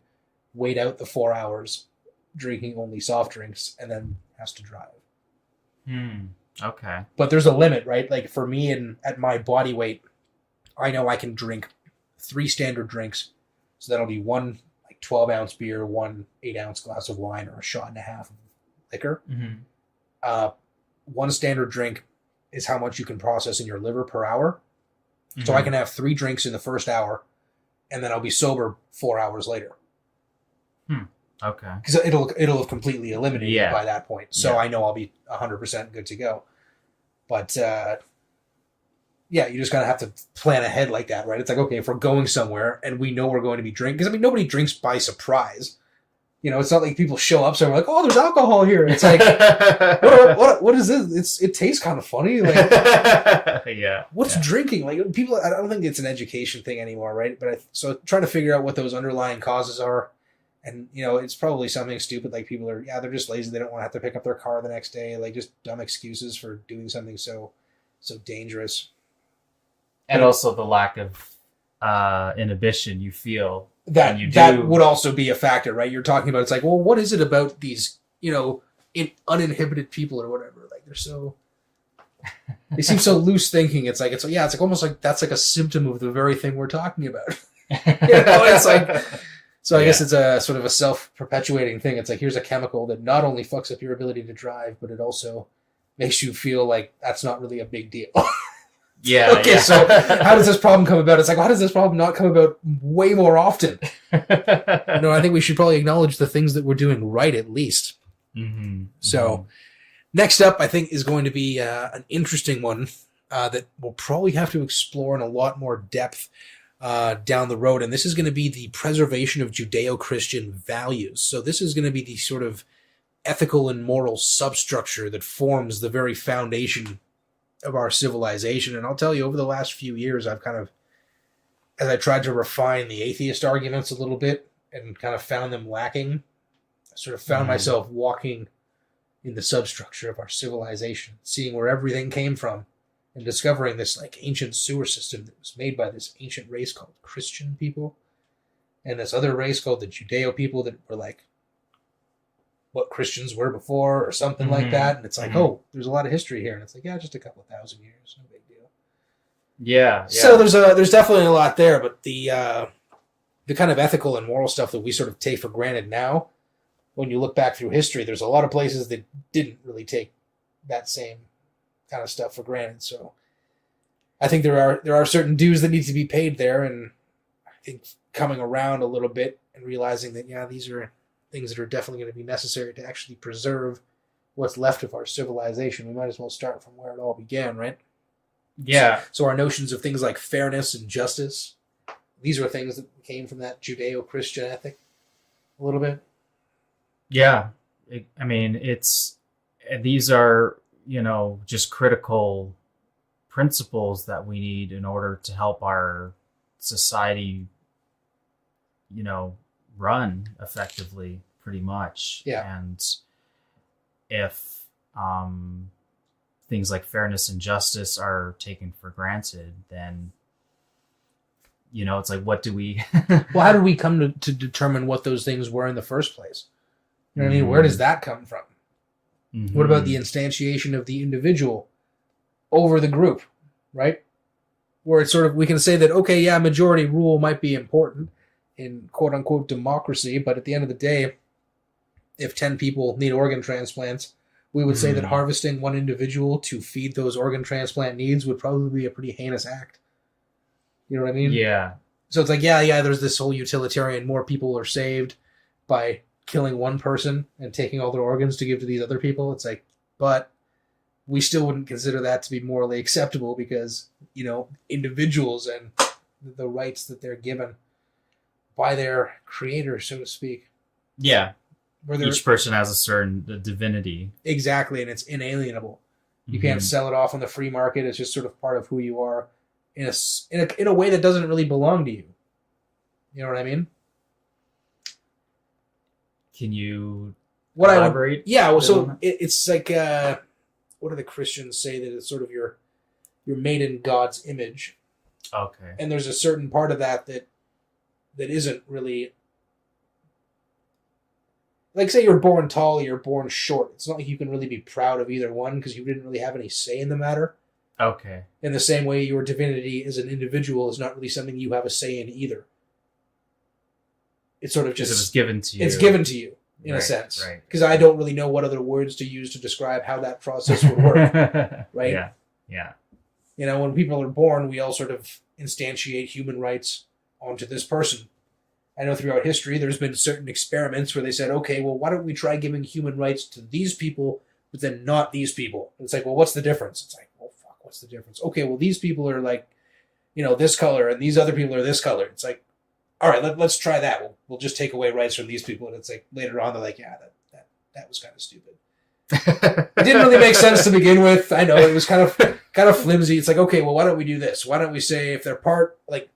A: wait out the 4 hours, drinking only soft drinks, and then has to drive.
B: Okay.
A: But there's a limit, right? Like for me, and at my body weight, I know I can drink 3 standard drinks. So that'll be 1 like 12-ounce beer, 1 8-ounce glass of wine, or a shot and a half of liquor.
B: Mm-hmm.
A: 1 standard drink is how much you can process in your liver per hour.
B: Mm-hmm.
A: So I can have 3 drinks in the first hour, and then I'll be sober 4 hours later.
B: Okay.
A: Because it'll have completely eliminated by that point. So I know I'll be 100% good to go. But you just kind of have to plan ahead like that, right? It's like, okay, if we're going somewhere and we know we're going to be drinking, because I mean, nobody drinks by surprise. You know, it's not like people show up somewhere like, oh, there's alcohol here. It's like, what is this? It tastes kind of funny. Like, what's drinking? Like, people, I don't think it's an education thing anymore, right? But so trying to figure out what those underlying causes are. And, you know, it's probably something stupid. Like people are, they're just lazy. They don't want to have to pick up their car the next day. Like just dumb excuses for doing something so dangerous.
B: And also the lack of inhibition you feel.
A: That would also be a factor, right? You're talking about, it's like, well, what is it about these, you know, uninhibited people or whatever? Like they seem so loose thinking. It's like almost like that's like a symptom of the very thing we're talking about. You know, it's like, so I guess it's a sort of a self-perpetuating thing. It's like, here's a chemical that not only fucks up your ability to drive, but it also makes you feel like that's not really a big deal. So how does this problem come about? It's like, how does this problem not come about way more often? No, I think we should probably acknowledge the things that we're doing right, at least. So next up, I think, is going to be an interesting one that we'll probably have to explore in a lot more depth down the road. And this is going to be the preservation of Judeo-Christian values. So this is going to be the sort of ethical and moral substructure that forms the very foundation of our civilization. And I'll tell you, over the last few years, I've kind of, as I tried to refine the atheist arguments a little bit and kind of found them lacking, I sort of found myself walking in the substructure of our civilization, seeing where everything came from, and discovering this like ancient sewer system that was made by this ancient race called Christian people, and this other race called the Judeo people that were like what Christians were before or something like that. And it's like, oh, there's a lot of history here. And it's like, just a couple of thousand years. No big deal. Yeah. So there's definitely a lot there, but the kind of ethical and moral stuff that we sort of take for granted now, when you look back through history, there's a lot of places that didn't really take that same kind of stuff for granted. So I think there are certain dues that need to be paid there. And I think coming around a little bit and realizing that, these are things that are definitely going to be necessary to actually preserve what's left of our civilization. We might as well start from where it all began, right? Yeah. So our notions of things like fairness and justice, these are things that came from that Judeo-Christian ethic a little bit. Yeah.
B: These are, just critical principles that we need in order to help our society, run effectively, pretty much. Yeah. And if things like fairness and justice are taken for granted, then it's like, what do we
A: well, how did we come to determine what those things were in the first place? You know what I mean? Where does that come from? What about the instantiation of the individual over the group, right? Where it's sort of, we can say that, okay, majority rule might be important in quote-unquote democracy, but at the end of the day, if 10 people need organ transplants, we would say that harvesting one individual to feed those organ transplant needs would probably be a pretty heinous act. You know what I mean? Yeah. So it's like, there's this whole utilitarian, more people are saved by killing one person and taking all their organs to give to these other people. It's like, but we still wouldn't consider that to be morally acceptable because, individuals and the rights that they're given by their creator, so to speak.
B: Yeah. Each person has a certain divinity.
A: Exactly, and it's inalienable. You can't sell it off on the free market. It's just sort of part of who you are in a way that doesn't really belong to you. You know what I mean?
B: Can you elaborate?
A: It's like, what do the Christians say? That it's sort of you're made in God's image. Okay. And there's a certain part of that isn't really, like, say you're born tall, you're born short. It's not like you can really be proud of either one because you didn't really have any say in the matter. Okay. In the same way, your divinity as an individual is not really something you have a say in either. It's sort of just...
B: It's given to you.
A: It's given to you, in a sense. Right. Because I don't really know what other words to use to describe how that process would work. Right? Yeah. Yeah. When people are born, we all sort of instantiate human rights onto this person. I know throughout history there's been certain experiments where they said, okay, well, why don't we try giving human rights to these people, but then not these people? And it's like, well, what's the difference? It's like, well, fuck, what's the difference? Okay, well, these people are like, this color, and these other people are this color. It's like, all right, let's try that. We'll just take away rights from these people. And it's like, later on, they're like, yeah, that was kind of stupid. It didn't really make sense to begin with. I know it was kind of flimsy. It's like, okay, well, why don't we do this? Why don't we say if they're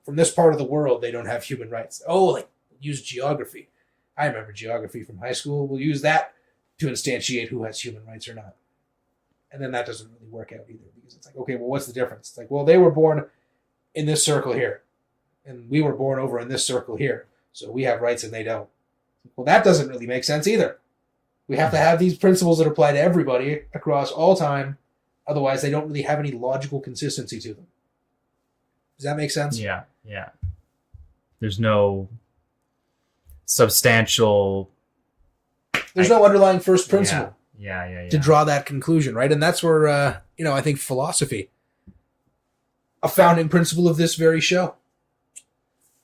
A: from this part of the world, they don't have human rights? Oh, like use geography. I remember geography from high school. We'll use that to instantiate who has human rights or not. And then that doesn't really work out either, because it's like, okay, well, what's the difference? It's like, well, they were born in this circle here, and we were born over in this circle here, so we have rights and they don't. Well, that doesn't really make sense either. We have to have these principles that apply to everybody across all time. Otherwise, they don't really have any logical consistency to them. Does that make sense?
B: Yeah. There's no substantial...
A: There's no underlying first principle.
B: Yeah.
A: To draw that conclusion, right? And that's where, I think philosophy, a founding principle of this very show,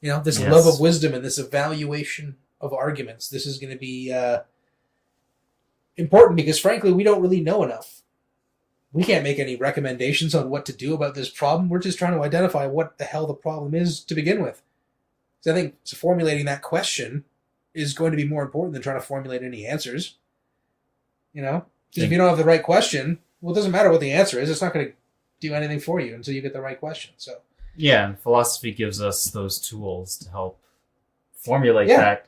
A: this love of wisdom and this evaluation of arguments. This is going to be... important because, frankly, we don't really know enough. We can't make any recommendations on what to do about this problem. We're just trying to identify what the hell the problem is to begin with. So I think formulating that question is going to be more important than trying to formulate any answers. Because if you don't have the right question, well, it doesn't matter what the answer is. It's not going to do anything for you until you get the right question. So
B: yeah, and philosophy gives us those tools to help formulate that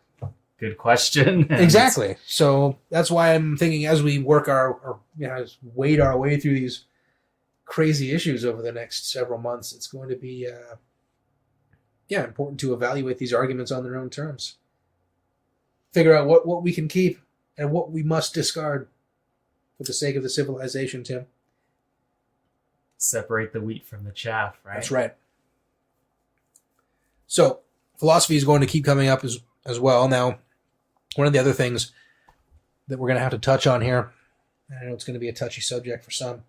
B: good question.
A: Exactly. So that's why I'm thinking as we work wade our way through these crazy issues over the next several months, it's going to be important to evaluate these arguments on their own terms. Figure out what we can keep and what we must discard for the sake of the civilization, Tim.
B: Separate the wheat from the chaff, right?
A: That's right. So philosophy is going to keep coming up as well. Now, one of the other things that we're going to have to touch on here, and I know it's going to be a touchy subject for some,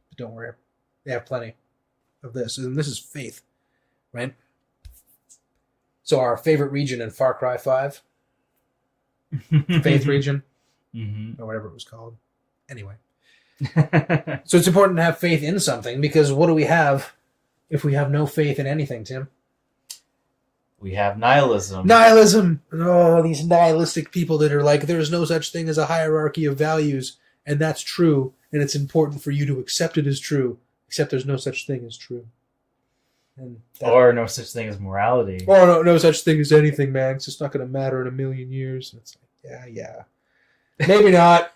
A: but don't worry. They have plenty of this. And this is faith, right? So our favorite region in Far Cry 5, faith region, or whatever it was called. Anyway. So it's important to have faith in something, because what do we have if we have no faith in anything, Tim?
B: We have nihilism.
A: Nihilism! Oh, these nihilistic people that are like, there's no such thing as a hierarchy of values, and that's true, and it's important for you to accept it as true, except there's no such thing as true.
B: Or no such thing as morality.
A: Or no such thing as anything, man. It's just not going to matter in a million years. And it's like, yeah. Maybe not.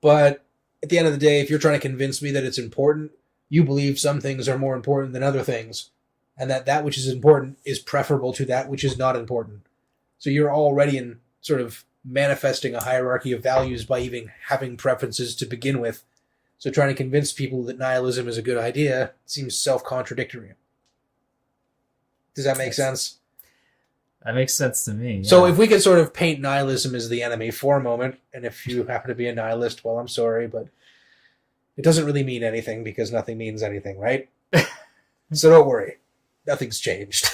A: But at the end of the day, if you're trying to convince me that it's important, you believe some things are more important than other things, and that which is important is preferable to that which is not important. So you're already in sort of manifesting a hierarchy of values by even having preferences to begin with. So trying to convince people that nihilism is a good idea seems self-contradictory. Does that make sense?
B: That makes sense to me. Yeah.
A: So if we could sort of paint nihilism as the enemy for a moment, and if you happen to be a nihilist, well, I'm sorry, but it doesn't really mean anything because nothing means anything, right? So don't worry. Nothing's changed.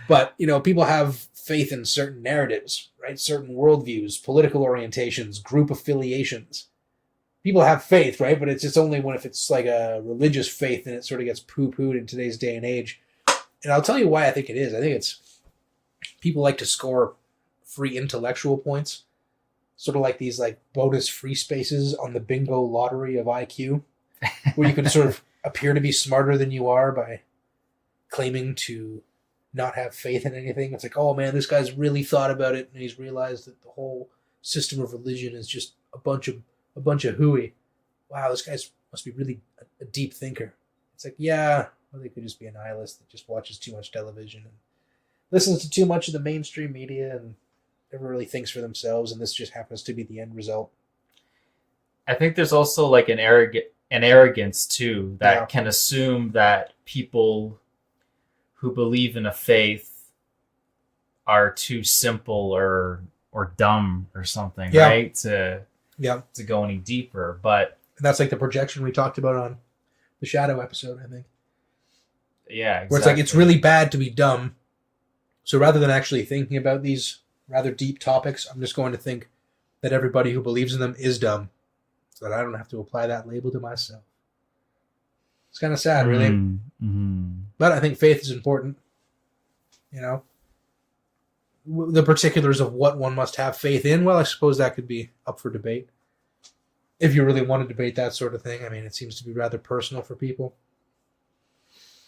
A: But, people have faith in certain narratives, right? Certain worldviews, political orientations, group affiliations. People have faith, right? But it's just only if it's like a religious faith, and it sort of gets poo-pooed in today's day and age. And I'll tell you why I think it is. I think it's people like to score free intellectual points, sort of like these like bonus free spaces on the bingo lottery of IQ, where you can sort of appear to be smarter than you are by claiming to not have faith in anything. It's like, oh man, this guy's really thought about it, and he's realized that the whole system of religion is just a bunch of hooey. Wow, this guy must be really a deep thinker. It's like, yeah, well, they could just be a nihilist that just watches too much television and listens to too much of the mainstream media and never really thinks for themselves, and this just happens to be the end result.
B: I think there's also like an arrogance too that can assume that people who believe in a faith are too simple or dumb or something, right? To go any deeper. But
A: that's like the projection we talked about on the Shadow episode, I think.
B: Yeah, exactly.
A: Where it's like, it's really bad to be dumb, So rather than actually thinking about these rather deep topics, I'm just going to think that everybody who believes in them is dumb, so that I don't have to apply that label to myself. It's kind of sad, really.
C: Mm-hmm.
A: But I think faith is important. You know, the particulars of what one must have faith in, well, I suppose that could be up for debate. If you really want to debate that sort of thing, I mean, it seems to be rather personal for people.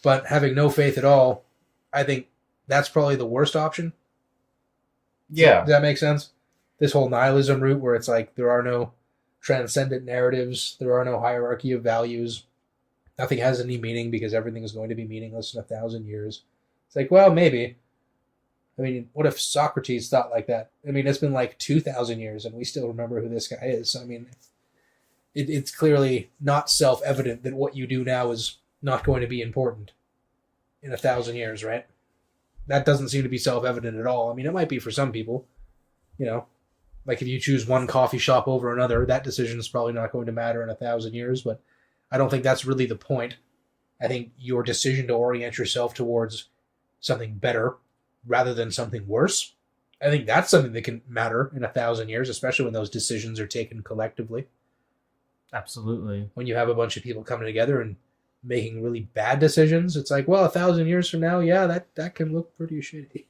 A: But having no faith at all, I think that's probably the worst option.
B: Yeah.
A: Does that make sense? This whole nihilism route where it's like there are no transcendent narratives, there are no hierarchy of values, nothing has any meaning because everything is going to be meaningless in 1,000 years. It's like, well, maybe. I mean, what if Socrates thought like that? I mean, it's been like 2,000 years and we still remember who this guy is. So, I mean, it's clearly not self-evident that what you do now is not going to be important in 1,000 years, right? That doesn't seem to be self-evident at all. I mean, it might be for some people, you know, like if you choose one coffee shop over another, that decision is probably not going to matter in 1,000 years, but I don't think that's really the point. I think your decision to orient yourself towards something better rather than something worse, I think that's something that can matter in 1,000 years, especially when those decisions are taken collectively.
B: Absolutely.
A: When you have a bunch of people coming together and making really bad decisions, it's like, well, 1,000 years from now, yeah, that can look pretty shitty.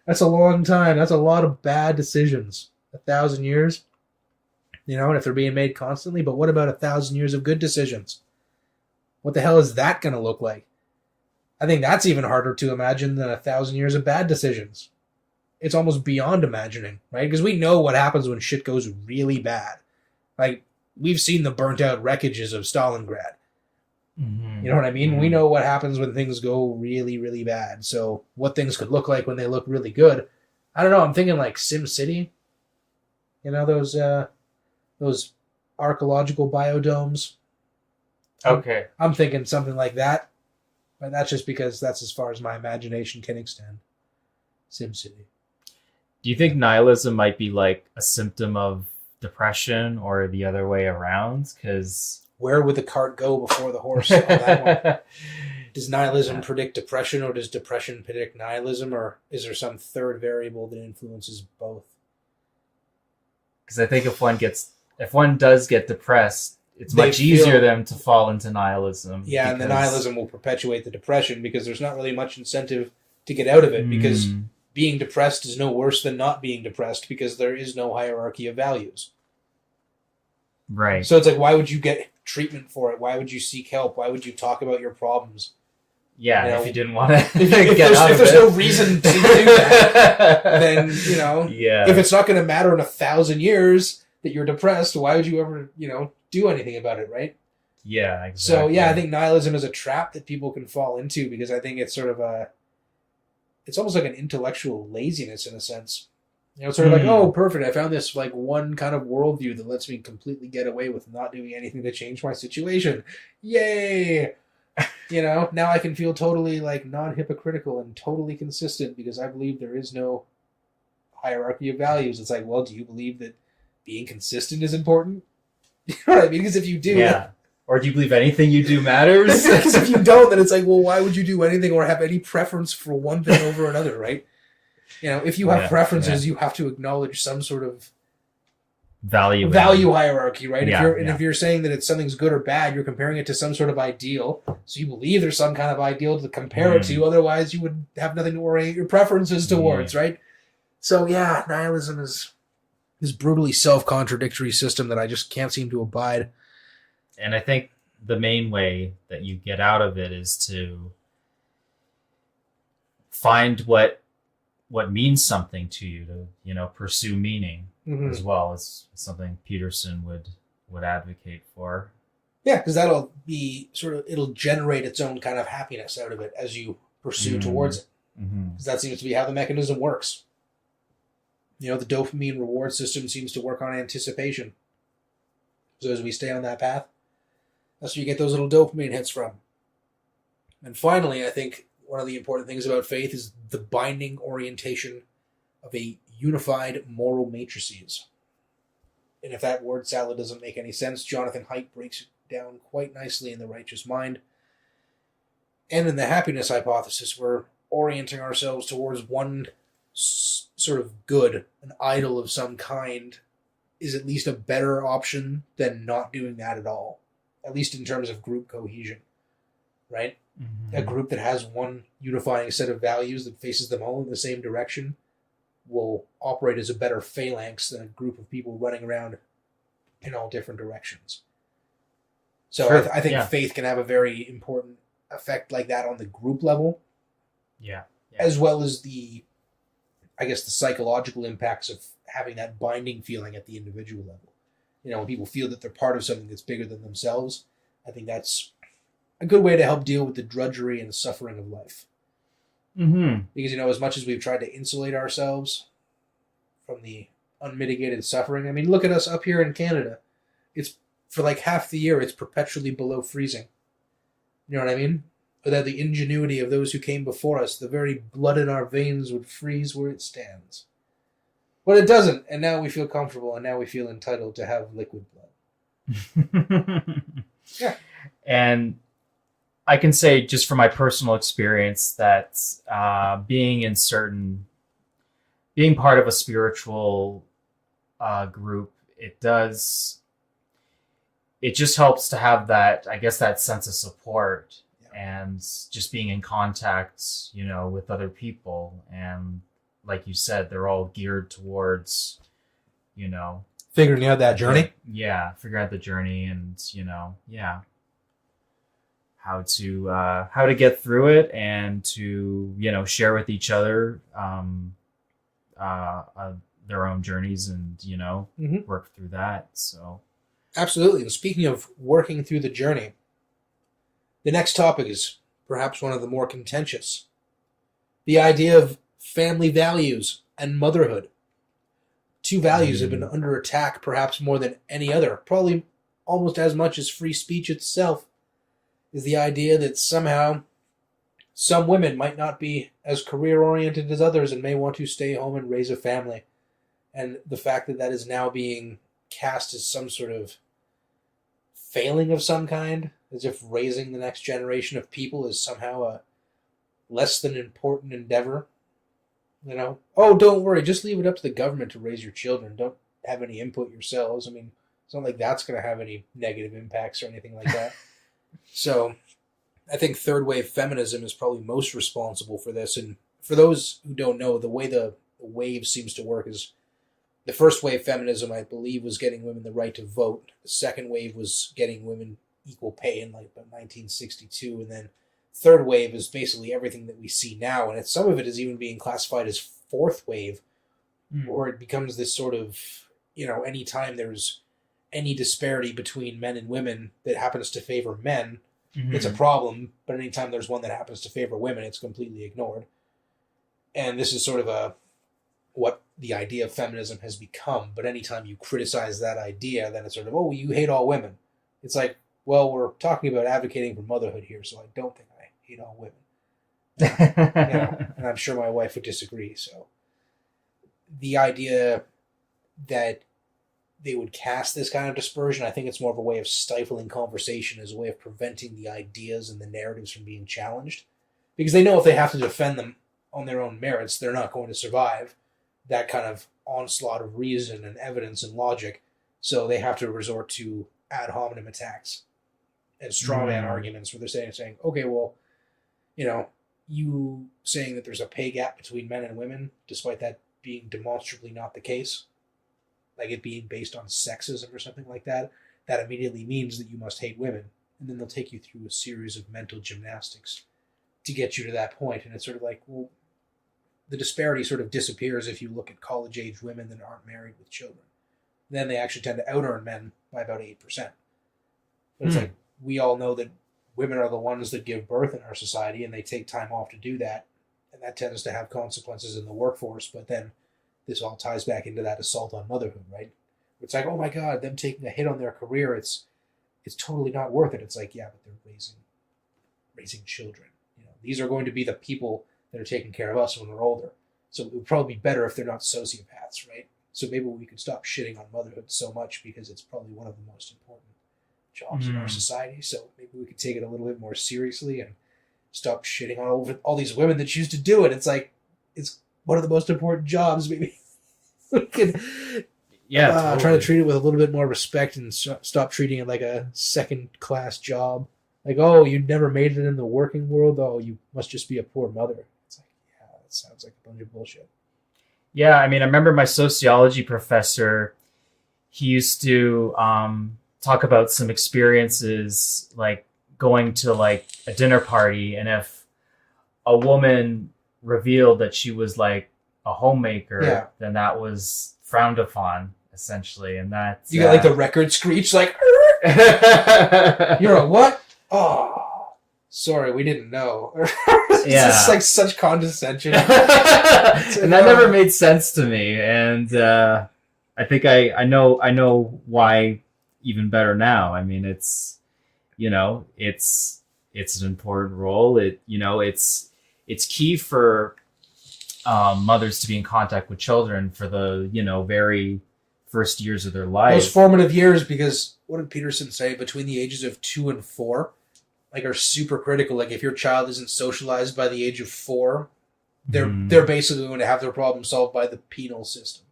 A: That's a long time. That's a lot of bad decisions. 1,000 years, you know, and if they're being made constantly, but what about 1,000 years of good decisions? What the hell is that going to look like? I think that's even harder to imagine than 1,000 years of bad decisions. It's almost beyond imagining, right? Because we know what happens when shit goes really bad. Like, we've seen the burnt out wreckages of Stalingrad.
C: Mm-hmm.
A: You know what I mean?
C: Mm-hmm.
A: We know what happens when things go really, really bad. So what things could look like when they look really good. I don't know. I'm thinking like SimCity. You know, those archaeological biodomes.
B: Okay.
A: I'm thinking something like that. But that's just because that's as far as my imagination can extend. SimCity.
B: Do you think nihilism might be like a symptom of depression or the other way around? Because
A: Where would the cart go before the horse on that one? Does nihilism predict depression, or does depression predict nihilism, or is there some third variable that influences both?
B: Because I think if one does get depressed, it's
A: They
B: much easier
A: feel-
B: them to fall into nihilism.
A: Yeah, and the
B: because-
A: nihilism will perpetuate the depression because there's not really much incentive to get out of it, because
B: Mm.
A: being depressed is no worse than not being depressed because there is no hierarchy of values.
B: Right.
A: So it's like, why would you get treatment for it? Why would you seek help? Why would you talk about your problems?
B: Yeah,
A: You know,
B: if you didn't want to
A: If
B: get out
A: there's
B: of it.
A: no reason to do that, then, you know,
B: Yeah.
A: if it's not going to matter in 1,000 years that you're depressed, why would you ever, you know, do anything about it, right?
B: Yeah, exactly.
A: So, yeah, I think nihilism is a trap that people can fall into because I think it's sort of it's almost like an intellectual laziness in a sense. You know, it's sort of like, oh, perfect, I found this like one kind of worldview that lets me completely get away with not doing anything to change my situation. Yay! You know, now I can feel totally like non-hypocritical and totally consistent because I believe there is no hierarchy of values. It's like, well, do you believe that being consistent is important? You know what I mean? Because if you do,
B: Yeah. Or do you believe anything you do matters?
A: because if you don't, then it's like, well, why would you do anything or have any preference for one thing over another, right? You know, if you have
B: Yeah,
A: preferences, you have to acknowledge some sort of
B: Value
A: hierarchy, right?
B: Yeah,
A: If you're saying that it's something's good or bad, you're comparing it to some sort of ideal. So you believe there's some kind of ideal to compare it to. Otherwise, you would have nothing to orient your preferences towards, right? So yeah, nihilism is this brutally self-contradictory system that I just can't seem to abide.
B: And I think the main way that you get out of it is to find what means something to you, to, you know, pursue meaning as well. It's something Peterson would advocate for.
A: Yeah, because that'll be it'll generate its own kind of happiness out of it as you pursue towards it. Because that seems to be how the mechanism works. You know, the dopamine reward system seems to work on anticipation. So as we stay on that path, that's where you get those little dopamine hits from. And finally, I think one of the important things about faith is the binding orientation of a unified moral matrices. And if that word salad doesn't make any sense, Jonathan Haidt breaks it down quite nicely in The Righteous Mind. And in the happiness hypothesis, where orienting ourselves towards one sort of good, an idol of some kind, is at least a better option than not doing that at all, at least in terms of group cohesion, right? A group that has one unifying set of values that faces them all in the same direction will operate as a better phalanx than a group of people running around in all different directions. So
B: Sure.
A: I think
B: Yeah.
A: faith can have a very important effect like that on the group level,
B: Yeah.
A: as well as the psychological impacts of having that binding feeling at the individual level. When people feel that they're part of something that's bigger than themselves, I think that's a good way to help deal with the drudgery and suffering of life. Because, as much as we've tried to insulate ourselves from the unmitigated suffering, I mean, look at us up here in Canada. It's, for like half the year, it's perpetually below freezing. You know what I mean? Without the ingenuity of those who came before us, the very blood in our veins would freeze where it stands. But it doesn't, and now we feel comfortable, and now we feel entitled to have liquid blood. Yeah.
B: And I can say, just from my personal experience, that being part of a spiritual group, it just helps to have that, I guess, that sense of support. And just being in contact, with other people. And like you said, they're all geared towards,
A: Figuring out that journey?
B: Yeah, figure out the journey and, how to get through it and to, share with each other their own journeys and, work through that. So.
A: Absolutely. And speaking of working through the journey, the next topic is perhaps one of the more contentious. The idea of family values and motherhood. Two values have been under attack perhaps more than any other, probably almost as much as free speech itself, is the idea that somehow some women might not be as career-oriented as others and may want to stay home and raise a family. And the fact that that is now being cast as some sort of failing of some kind, as if raising the next generation of people is somehow a less than important endeavor. Oh, don't worry, just leave it up to the government to raise your children. Don't have any input yourselves. I mean, it's not like that's going to have any negative impacts or anything like that. So I think third wave feminism is probably most responsible for this. And for those who don't know, the way the wave seems to work is the first wave feminism, I believe, was getting women the right to vote. The second wave was getting women equal pay in like about 1962. And then third wave is basically everything that we see now. And some of it is even being classified as fourth wave, or it becomes this sort of, anytime there's any disparity between men and women that happens to favor men, it's a problem. But anytime there's one that happens to favor women, it's completely ignored. And this is sort of what the idea of feminism has become. But anytime you criticize that idea, then it's sort of, oh, you hate all women. It's like, well, we're talking about advocating for motherhood here, so I don't think I hate all women. And I'm sure my wife would disagree. So the idea that they would cast this kind of dispersion, I think it's more of a way of stifling conversation, as a way of preventing the ideas and the narratives from being challenged. Because they know if they have to defend them on their own merits, they're not going to survive that kind of onslaught of reason and evidence and logic. So they have to resort to ad hominem attacks and straw man arguments where they're saying, okay, well, you saying that there's a pay gap between men and women, despite that being demonstrably not the case, like it being based on sexism or something like that, that immediately means that you must hate women. And then they'll take you through a series of mental gymnastics to get you to that point. And it's sort of like, well, the disparity sort of disappears if you look at college-age women that aren't married with children. Then they actually tend to out-earn men by about 8%. But it's like, we all know that women are the ones that give birth in our society, and they take time off to do that. And that tends to have consequences in the workforce. But then this all ties back into that assault on motherhood, right? It's like, oh my God, them taking a hit on their career, it's totally not worth it. It's like, yeah, but they're raising children. These are going to be the people that are taking care of us when we're older. So it would probably be better if they're not sociopaths, right? So maybe we could stop shitting on motherhood so much, because it's probably one of the most important jobs in our society. So maybe we could take it a little bit more seriously and stop shitting on all these women that choose to do it. It's like, it's one of the most important jobs. Maybe we could
B: totally.
A: try to treat it with a little bit more respect and stop treating it like a second-class job. Like, oh, you never made it in the working world? Oh, you must just be a poor mother. It's like, yeah, that sounds like a bunch of bullshit.
B: Yeah, I mean, I remember my sociology professor, he used to talk about some experiences, like going to like a dinner party, and if a woman revealed that she was like a homemaker, then that was frowned upon, essentially. And that's...
A: You got like the record screech, like, you're a what? Oh, sorry, we didn't know. It's just like such condescension.
B: And that never made sense to me. And I think I know why even better now. I mean, it's, you know, it's an important role. It's key for mothers to be in contact with children for the, you know, very first years of their life.
A: Those formative years, because what did Peterson say? Between the ages of 2 and 4, like, are super critical. Like, if your child isn't socialized by the age of 4, they're basically going to have their problem solved by the penal system.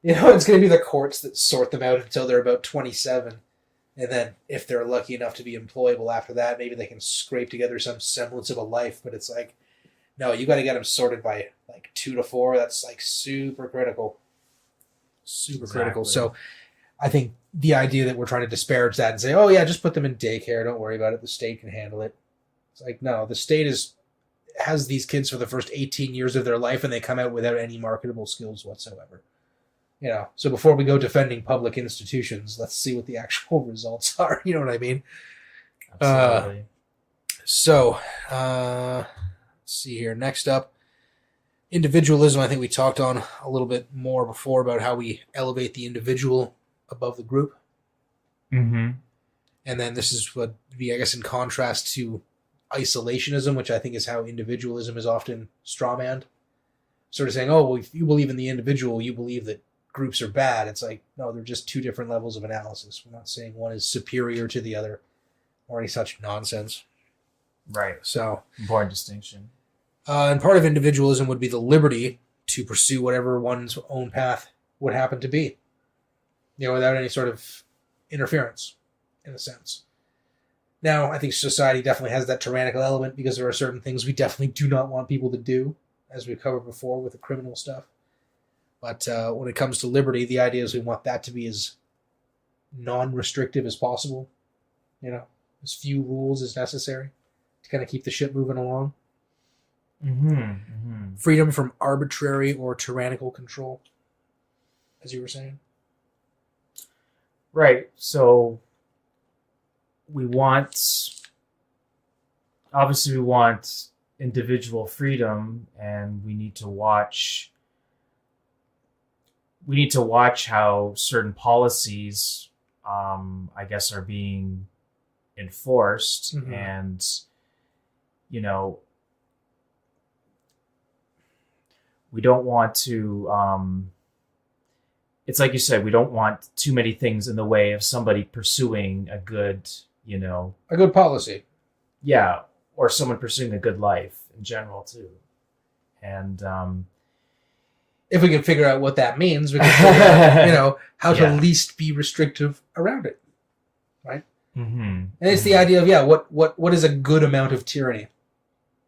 A: You know, it's going to be the courts that sort them out until they're about 27. And then if they're lucky enough to be employable after that, maybe they can scrape together some semblance of a life. But it's like, no, you got to get them sorted by like 2 to 4. That's like super critical. Super critical. So I think the idea that we're trying to disparage that and say, oh yeah, just put them in daycare, don't worry about it, the state can handle it. It's like, no, the state has these kids for the first 18 years of their life, and they come out without any marketable skills whatsoever. You know, so before we go defending public institutions, let's see what the actual results are. You know what I mean?
B: Absolutely.
A: Let's see here. Next up, individualism. I think we talked on a little bit more before about how we elevate the individual above the group.
B: Mm-hmm.
A: And then this is what be, I guess, in contrast to isolationism, which I think is how individualism is often strawmanned. Sort of saying, oh, well, if you believe in the individual, you believe that groups are bad. It's like, no, they're just two different levels of analysis. We're not saying one is superior to the other or any such nonsense.
B: Right.
A: So,
B: important distinction.
A: And part of individualism would be the liberty to pursue whatever one's own path would happen to be, you know, without any sort of interference, in a sense. Now, I think society definitely has that tyrannical element because there are certain things we definitely do not want people to do, as we've covered before with the criminal stuff. But when it comes to liberty, the idea is we want that to be as non-restrictive as possible, you know, as few rules as necessary to kind of keep the ship moving along.
B: Mm-hmm. Mm-hmm.
A: Freedom from arbitrary or tyrannical control, as you were saying.
B: Right. So we want individual freedom, and we need to watch how certain policies, I guess, are being enforced.
A: Mm-hmm.
B: And, you know, we don't want to, it's like you said, we don't want too many things in the way of somebody pursuing a good, you know...
A: a good policy.
B: Yeah, or someone pursuing a good life in general, too. And...
A: if we can figure out what that means, we can figure out, you know, how to least be restrictive around it, right?
B: Mm-hmm.
A: And it's the idea of, what is a good amount of tyranny?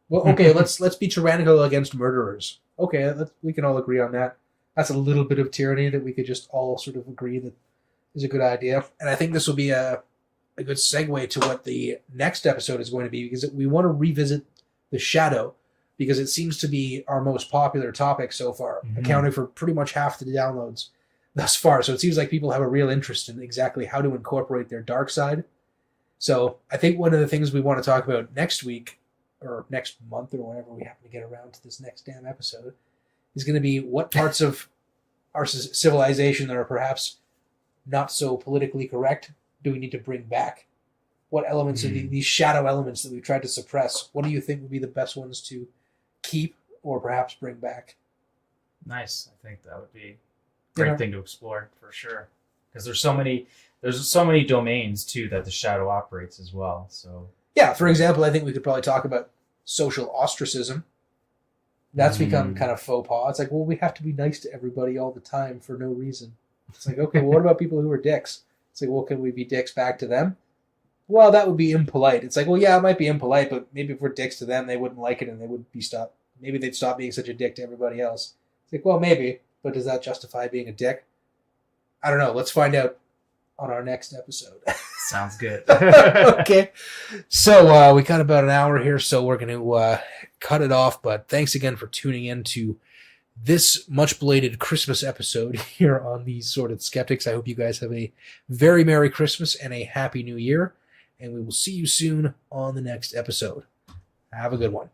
A: Well, okay, let's be tyrannical against murderers. Okay, we can all agree on that. That's a little bit of tyranny that we could just all sort of agree that is a good idea. And I think this will be a good segue to what the next episode is going to be, because we want to revisit the shadow, because it seems to be our most popular topic so far, accounting for pretty much half the downloads thus far. So it seems like people have a real interest in exactly how to incorporate their dark side. So I think one of the things we want to talk about next week, or next month, or whenever we happen to get around to this next damn episode, is going to be what parts of our civilization that are perhaps not so politically correct do we need to bring back? What elements of these shadow elements that we've tried to suppress, what do you think would be the best ones to keep or perhaps bring back?
B: Nice. I think that would be a great thing to explore, for sure. Because there's so many domains, too, that the shadow operates as well. So...
A: yeah, for example, I think we could probably talk about social ostracism. That's become
C: Mm.
A: kind of faux pas. It's like, well, we have to be nice to everybody all the time for no reason. It's like, okay, well, what about people who are dicks? It's like, well, can we be dicks back to them? Well, that would be impolite. It's like, well, yeah, it might be impolite, but maybe if we're dicks to them, they wouldn't like it and they would be stopped. Maybe they'd stop being such a dick to everybody else. It's like, well, maybe, but does that justify being a dick? I don't know. Let's find out on our next episode.
B: Sounds good.
A: Okay. So we got about an hour here, so we're going to cut it off. But thanks again for tuning in to this much-belated Christmas episode here on The Sordid Skeptics. I hope you guys have a very Merry Christmas and a Happy New Year. And we will see you soon on the next episode. Have a good one.